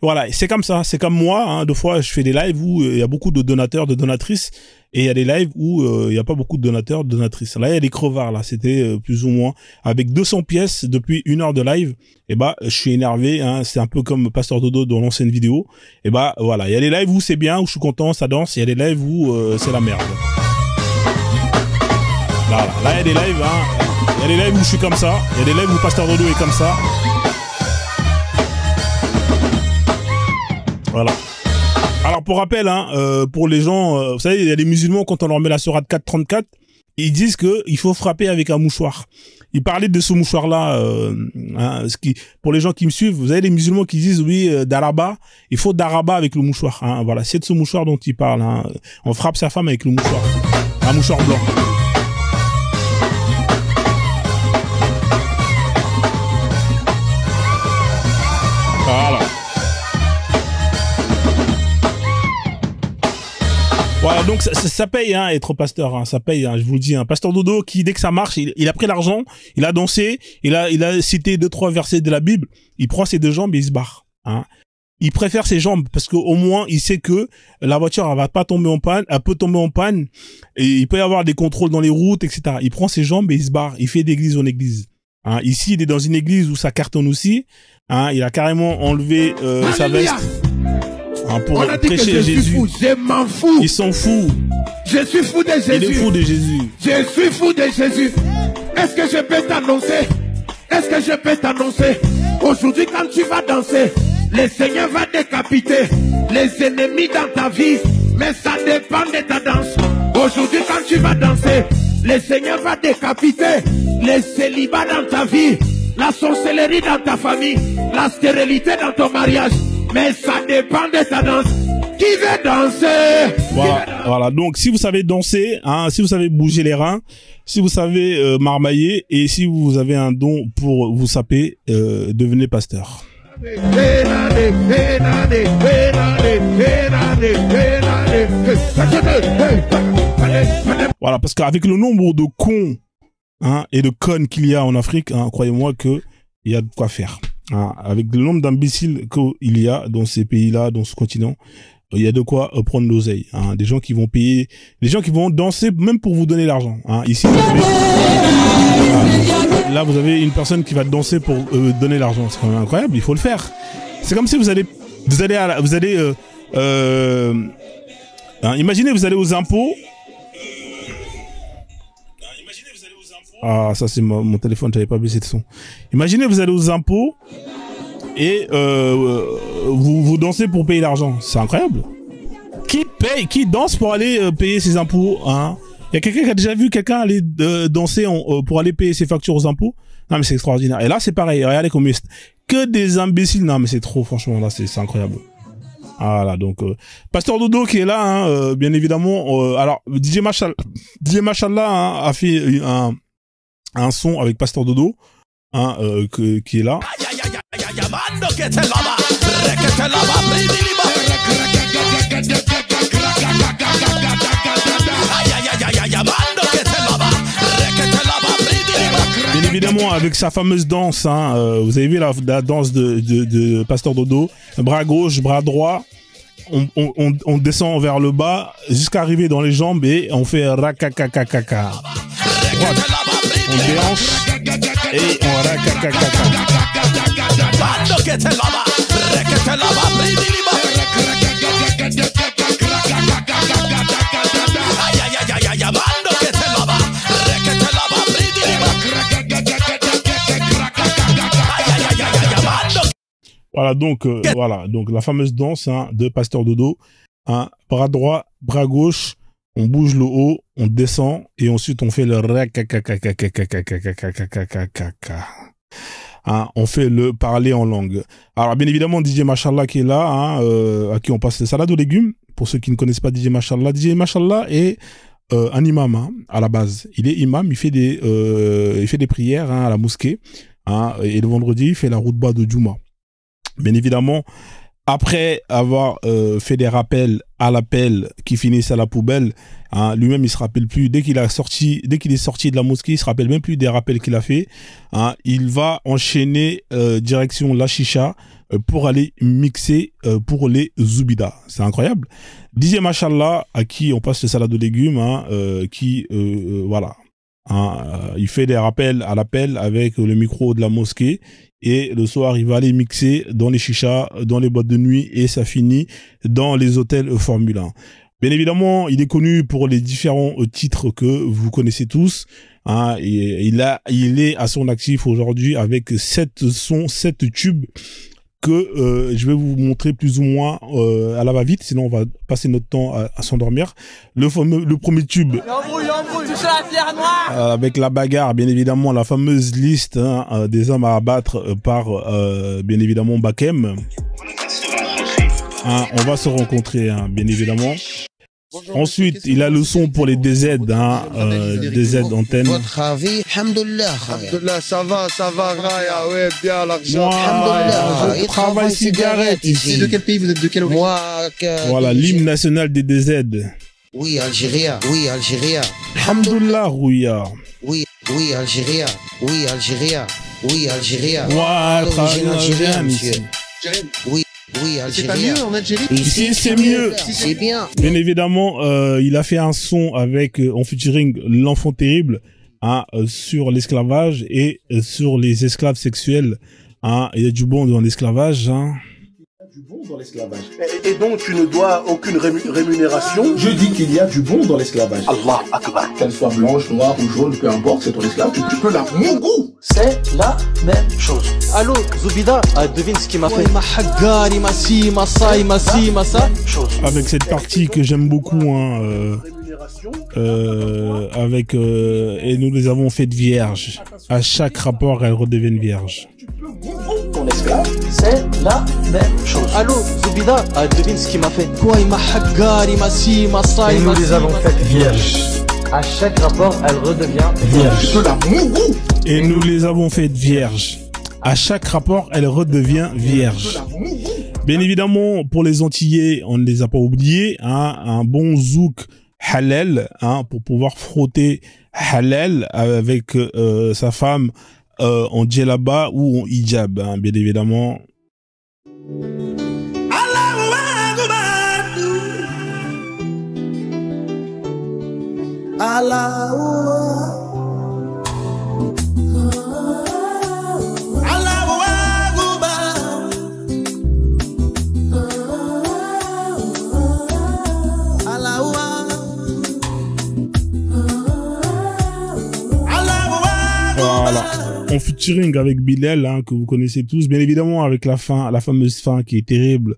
Voilà, c'est comme ça. C'est comme moi. Hein, des fois, je fais des lives où il y a beaucoup de donateurs, de donatrices. Et il y a des lives où il n'y a pas beaucoup de donateurs, de donatrices. Là, il y a des crevards. Là, c'était plus ou moins avec 200 pièces depuis 1 heure de live. Et bah, je suis énervé. Hein, c'est un peu comme Pasteur Dodo dans l'ancienne vidéo. Et bah, voilà. Il y a des lives où c'est bien, où je suis content, ça danse. Il y a des lives où c'est la merde. Là, il y a des lives. Hein, il y a des lives où je suis comme ça. Il y a des lives où Pasteur Dodo est comme ça. Voilà. Alors pour rappel, hein, pour les gens, vous savez, il y a des musulmans quand on leur met la sourate 434, ils disent que il faut frapper avec un mouchoir. Ils parlaient de ce mouchoir-là, hein, pour les gens qui me suivent, vous avez des musulmans qui disent oui, d'Araba, il faut d'Araba avec le mouchoir. Hein, voilà, c'est de ce mouchoir dont ils parlent. Hein. On frappe sa femme avec le mouchoir, un mouchoir blanc. Voilà. Voilà, donc ça paye hein, être pasteur, hein, ça paye, hein, je vous le dis. Hein. Pasteur Dodo qui, dès que ça marche, il a pris l'argent, il a dansé, il a cité 2-3 versets de la Bible, il prend ses 2 jambes et il se barre. Hein. Il préfère ses jambes parce qu'au moins il sait que la voiture elle va pas tomber en panne, elle peut tomber en panne, et il peut y avoir des contrôles dans les routes, etc. Il prend ses jambes et il se barre, il fait d'église en église. Hein. Ici, il est dans une église où ça cartonne aussi. Hein. Il a carrément enlevé sa veste. Hein, pour prêcher Jésus. Je m'en fous. Il s'en fout. Je suis fou de Jésus. Il est fou de Jésus. Je suis fou de Jésus. Est-ce que je peux t'annoncer? Est-ce que je peux t'annoncer? Aujourd'hui, quand tu vas danser, le Seigneur va décapiter les ennemis dans ta vie. Mais ça dépend de ta danse. Aujourd'hui, quand tu vas danser, le Seigneur va décapiter les célibats dans ta vie, la sorcellerie dans ta famille, la stérilité dans ton mariage. Mais ça dépend de ta danse. Qui veut danser? Voilà. Donc, si vous savez danser, hein, si vous savez bouger les reins, si vous savez marmailler et si vous avez un don pour vous saper, devenez pasteur. Voilà, parce qu'avec le nombre de cons hein, et de connes qu'il y a en Afrique, hein, croyez-moi que il y a de quoi faire. Hein, avec le nombre d'imbéciles qu'il y a dans ces pays-là, dans ce continent, il y a de quoi prendre l'oseille. Hein, des gens qui vont payer, des gens qui vont danser même pour vous donner l'argent. Hein, ici, là, vous avez une personne qui va danser pour donner l'argent. C'est quand même incroyable. Il faut le faire. C'est comme si vous allez, imaginez, vous allez aux impôts. Ah, ça c'est mon téléphone, j'avais pas baissé le son. Imaginez, vous allez aux impôts et vous dansez pour payer l'argent. C'est incroyable. Qui danse pour aller payer ses impôts, hein? Il y a quelqu'un qui a déjà vu quelqu'un aller danser pour aller payer ses factures aux impôts? Non mais c'est extraordinaire. Et là c'est pareil, regardez comme que des imbéciles. Non mais c'est trop, franchement, là c'est incroyable. Voilà, donc Pasteur Dodo qui est là, hein, bien évidemment. Alors DJ Machallah hein, a fait un son avec Pasteur Dodo, hein, qui est là. avec sa fameuse danse, hein, vous avez vu la danse de Pasteur Dodo, bras gauche, bras droit, on descend vers le bas jusqu'à arriver dans les jambes et on fait rakakakakaka. On déhanche et on rakakakaka. Voilà, donc la fameuse danse, hein, de Pasteur Dodo, hein, bras droit, bras gauche, on bouge le haut, on descend et ensuite on fait le hein, on fait le parler en langue. Alors bien évidemment DJ Machallah qui est là, hein, à qui on passe les salades aux légumes. Pour ceux qui ne connaissent pas DJ Machallah est un imam, hein, à la base. Il est imam, il fait des prières, hein, à la mosquée, hein, et le vendredi il fait la routba de Djouma. Bien évidemment, après avoir fait des rappels à l'appel qui finissent à la poubelle, hein, lui-même il se rappelle plus. Dès qu'il est sorti de la mosquée, il se rappelle même plus des rappels qu'il a fait. Hein, il va enchaîner direction la chicha pour aller mixer pour les Zoubida. C'est incroyable. DJ Machallah, à qui on passe le salade de légumes, hein, voilà. Hein, il fait des rappels à l'appel avec le micro de la mosquée et le soir il va aller mixer dans les chichas, dans les boîtes de nuit et ça finit dans les hôtels Formule 1. Bien évidemment, il est connu pour les différents titres que vous connaissez tous. Hein, et il est à son actif aujourd'hui avec 7 tubes que je vais vous montrer plus ou moins à la va-vite, sinon on va passer notre temps à s'endormir. Le premier tube avec la bagarre, bien évidemment, la fameuse liste, hein, des hommes à abattre par bien évidemment Bakem. Hein, on va se rencontrer, hein, bien évidemment. Ensuite, il a le son pour les DZ, hein, DZ antenne. Votre avis, alhamdoulilah, ça va, Raya, ouais, bien l'argent. Moi, je travaille cigarette ici. De quel pays vous êtes, de quelle origine? Moi, voilà, l'hymne national des DZ. Oui, Algérie. Alhamdoulilah, Rouya. Oui, Algérie. Oui, Algérie. Moi, Algérien, monsieur. Oui, Algérie. C'est pas mieux en Algérie? Ici, c'est mieux. C'est bien. Bien évidemment, il a fait un son avec, en featuring, L'Enfant Terrible, hein, sur l'esclavage et sur les esclaves sexuels. Hein. Il y a du bon dans l'esclavage, hein. Du bon dans l'esclavage. Et donc tu ne dois aucune rémunération. Je dis qu'il y a du bon dans l'esclavage. Allah Akbar. Qu'elle soit blanche, noire ou jaune, peu importe, c'est ton esclave. Tu peux la mougou. C'est la même chose. Allô, Zoubida, devine ce qu'il m'a fait. Avec cette partie que j'aime beaucoup, hein, avec et nous les avons faites vierges. À chaque rapport, elles redeviennent vierges. Ton esclave, c'est la même chose. Allô, Zoubida, devine ce qu'il m'a fait. Et nous les avons faites vierges. À chaque rapport, elle redevient vierge. Tu peux la mougou. Et nous les avons faites vierges. À chaque rapport, elle redevient vierge. Bien évidemment, pour les Antillais, on ne les a pas oubliés, hein, un bon zouk halal, hein, pour pouvoir frotter halal avec sa femme en djellaba ou en hijab, hein, bien évidemment. Voilà. En featuring avec Bilal, hein, que vous connaissez tous, bien évidemment avec la fameuse fin qui est terrible.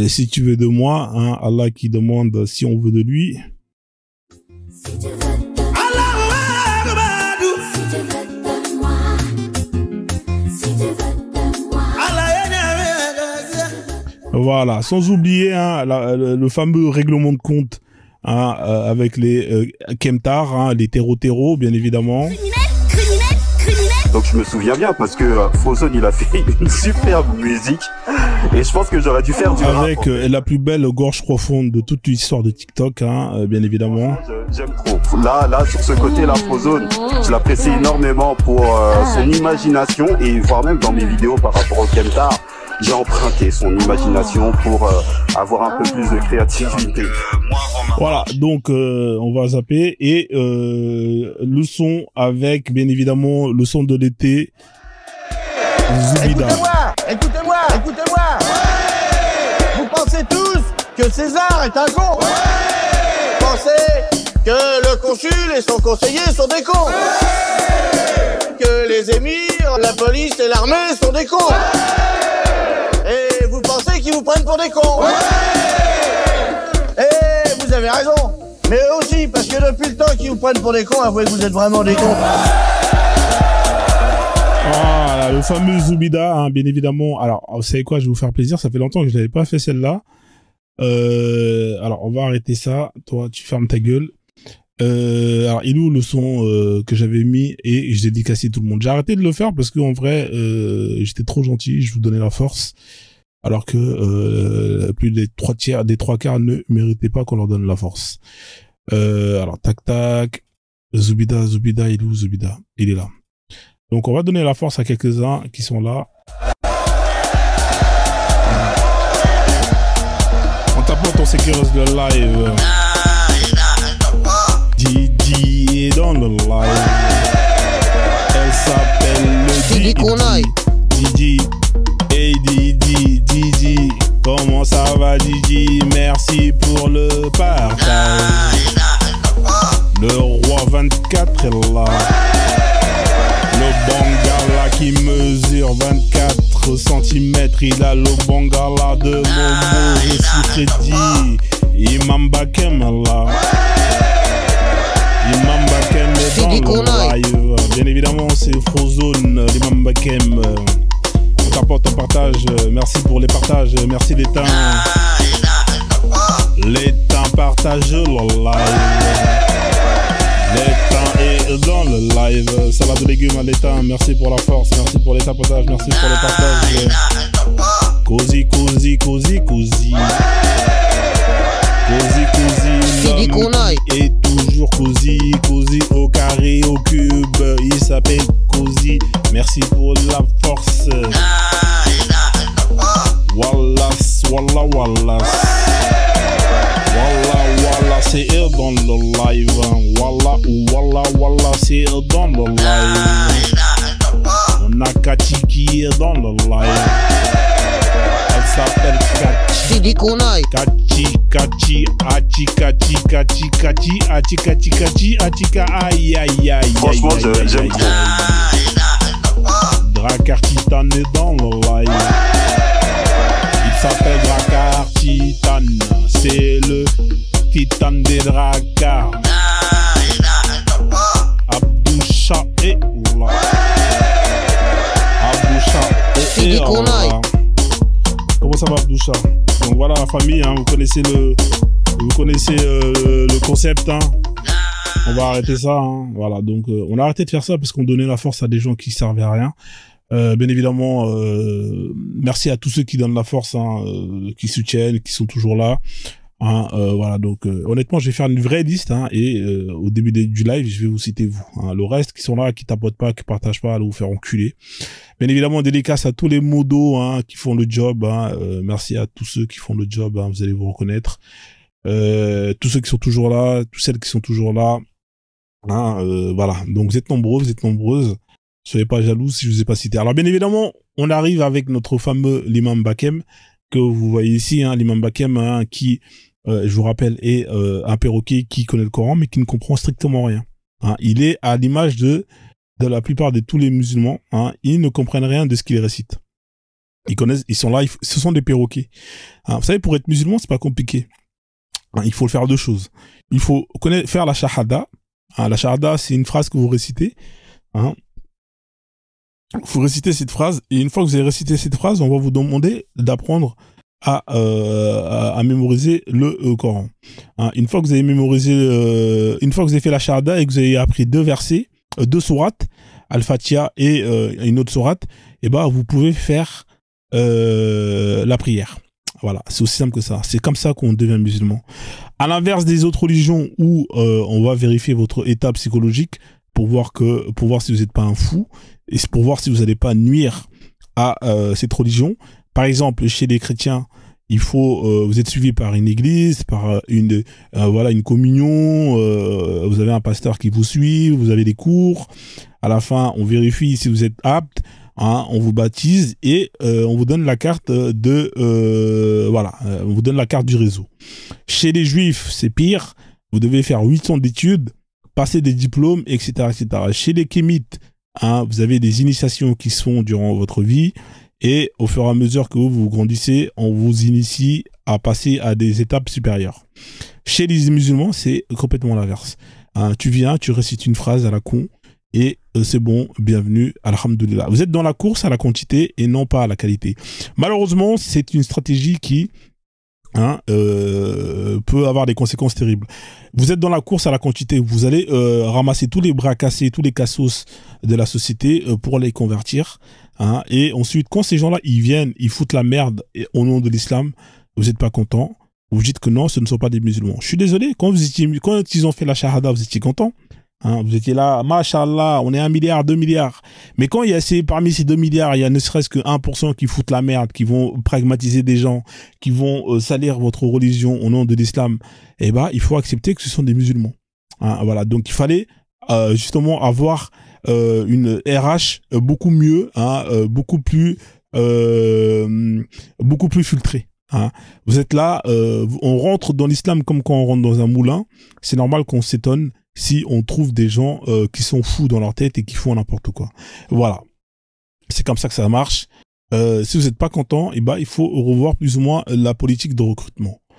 Si tu veux de moi, hein, Allah qui demande si on veut de lui. Si tu veux de moi, si tu veux de moi. Voilà, sans oublier, hein, le fameux règlement de compte, hein, avec les Kemtar, hein, les terreaux, bien évidemment. Donc je me souviens bien parce que Frozone il a fait une superbe musique Et je pense que j'aurais dû faire du rap. Avec la plus belle gorge profonde de toute l'histoire de TikTok, hein, bien évidemment. J'aime trop. Là, sur ce côté, l'Afrozone, je l'apprécie énormément pour son imagination et voire même dans mes vidéos par rapport au Kemtar, j'ai emprunté son imagination pour avoir un peu plus de créativité. Voilà, donc on va zapper et le son avec bien évidemment le son de l'été. Zoubida. Écoutez-moi. Vous pensez tous que César est un con. Vous pensez que le consul et son conseiller sont des cons. Que les émirs, la police et l'armée sont des cons. Et vous pensez qu'ils vous prennent pour des cons. Et vous avez raison. Mais eux aussi, parce que depuis le temps qu'ils vous prennent pour des cons, avouez que vous êtes vraiment des cons. Voilà, le fameux Zoubida, hein, bien évidemment. Alors, vous savez quoi, je vais vous faire plaisir. Ça fait longtemps que je n'avais pas fait celle-là. Alors, on va arrêter ça. Toi, tu fermes ta gueule. Alors, il est où le son que j'avais mis et je dédicaçais tout le monde. J'ai arrêté de le faire parce qu'en vrai, j'étais trop gentil. Je vous donnais la force. Alors que plus des trois quarts ne méritaient pas qu'on leur donne la force. Alors, tac. Zoubida, il est où Zoubida? Il est là. Donc, on va donner la force à quelques-uns qui sont là. On tapote, on sécurise le live. Didi est dans le live. Elle s'appelle le Didi. Didi. Hey Didi. Comment ça va Didi? Merci pour le partage. Le roi 24 est là. Le bangala qui mesure 24 cm, il a le bangala de Momo et Freddy. Imam Bakem là. Imam Bakem est dans le live. Bien évidemment, c'est Frozone, l'Imam Bakem. On t'apporte un partage. Merci pour les partages. Merci l'étain. L'étain partage le live. L'étain est dans le live. Salade de légumes à l'étain. Merci pour la force. Merci pour les tapotages. Merci pour les partages. Cozy. Et toujours Cozy au carré, au cube. Il s'appelle Cozy. Merci pour la force. Wallace. Wallah, c'est elle dans le live. Wallah, c'est elle dans le live. On a Kachi qui est dans le live. Elle s'appelle Kachi. Aïe. Franchement, j'aime trop. Drakkar Titan est dans le live. Il s'appelle Drakkar Titan. C'est le Titan des Drakkar. Abdoucha est là. Comment ça va Abdoucha? Donc voilà la famille, hein, vous connaissez le concept, hein. On va arrêter ça, hein. Voilà, donc on a arrêté de faire ça parce qu'on donnait la force à des gens qui servaient à rien. Bien évidemment, merci à tous ceux qui donnent la force, hein, qui soutiennent, qui sont toujours là. Hein, voilà, donc honnêtement, je vais faire une vraie liste, hein, et au début du live, je vais vous citer vous. Hein. Le reste qui sont là, qui tapotent pas, qui partagent pas, allez vous faire enculer. Bien évidemment, dédicace à tous les modos, hein, qui font le job. Hein, merci à tous ceux qui font le job. Hein, vous allez vous reconnaître. Tous ceux qui sont toujours là, toutes celles qui sont toujours là. Hein, voilà. Donc vous êtes nombreux, vous êtes nombreuses. Soyez pas jaloux si je vous ai pas cité. Alors bien évidemment, on arrive avec notre fameux l'imam Bakem que vous voyez ici, hein, l'imam Bakem, hein, qui je vous rappelle, est un perroquet qui connaît le Coran, mais qui ne comprend strictement rien. Hein. Il est à l'image de la plupart de tous les musulmans. Hein. Ils ne comprennent rien de ce qu'ils récitent. Ils sont là, ce sont des perroquets. Hein. Vous savez, pour être musulman, c'est pas compliqué. Hein. Il faut faire deux choses. Il faut faire la shahada. Hein. La shahada, c'est une phrase que vous récitez. Hein. Vous récitez cette phrase, et une fois que vous avez récité cette phrase, on va vous demander d'apprendre à mémoriser le Coran. Hein, une fois que vous avez mémorisé, une fois que vous avez fait la shahada et que vous avez appris deux versets, deux sourates, Al-Fatiha et une autre sourate, et ben vous pouvez faire la prière. Voilà, c'est aussi simple que ça. C'est comme ça qu'on devient musulman. À l'inverse des autres religions où on va vérifier votre état psychologique pour voir si vous n'êtes pas un fou et pour voir si vous n'allez pas nuire à cette religion. Par exemple, chez les chrétiens, il faut vous êtes suivi par une église, par une communion. Vous avez un pasteur qui vous suit, vous avez des cours. À la fin, on vérifie si vous êtes apte. Hein, on vous baptise et on vous donne la carte on vous donne la carte du réseau. Chez les juifs, c'est pire. Vous devez faire 8 ans d'études, passer des diplômes, etc., etc. Chez les kémites, hein, vous avez des initiations qui se font durant votre vie et au fur et à mesure que vous grandissez, on vous initie à passer à des étapes supérieures. Chez les musulmans, c'est complètement l'inverse. Hein, tu viens, tu récites une phrase à la con. Et c'est bon, bienvenue, alhamdoulilah. Vous êtes dans la course à la quantité et non pas à la qualité. Malheureusement, c'est une stratégie qui peut avoir des conséquences terribles. Vous êtes dans la course à la quantité, vous allez ramasser tous les bras cassés, tous les cassos de la société pour les convertir. Hein, et ensuite, quand ces gens-là, ils viennent, ils foutent la merde au nom de l'islam, vous n'êtes pas content. Vous dites que non, ce ne sont pas des musulmans. Je suis désolé, quand ils ont fait la shahada, vous étiez content. Hein, vous étiez là, machallah, on est 1 milliard, 2 milliards. Mais quand il y a parmi ces 2 milliards, il y a ne serait-ce que 1% qui foutent la merde, qui vont pragmatiser des gens, qui vont salir votre religion au nom de l'islam, eh ben, il faut accepter que ce sont des musulmans. Hein, voilà. Donc, il fallait, justement avoir, une RH beaucoup mieux, hein, beaucoup plus filtrée. Hein. Vous êtes là, on rentre dans l'islam comme quand on rentre dans un moulin. C'est normal qu'on s'étonne si on trouve des gens qui sont fous dans leur tête et qui font n'importe quoi. Voilà. C'est comme ça que ça marche. Si vous n'êtes pas content, eh ben, il faut revoir plus ou moins la politique de recrutement.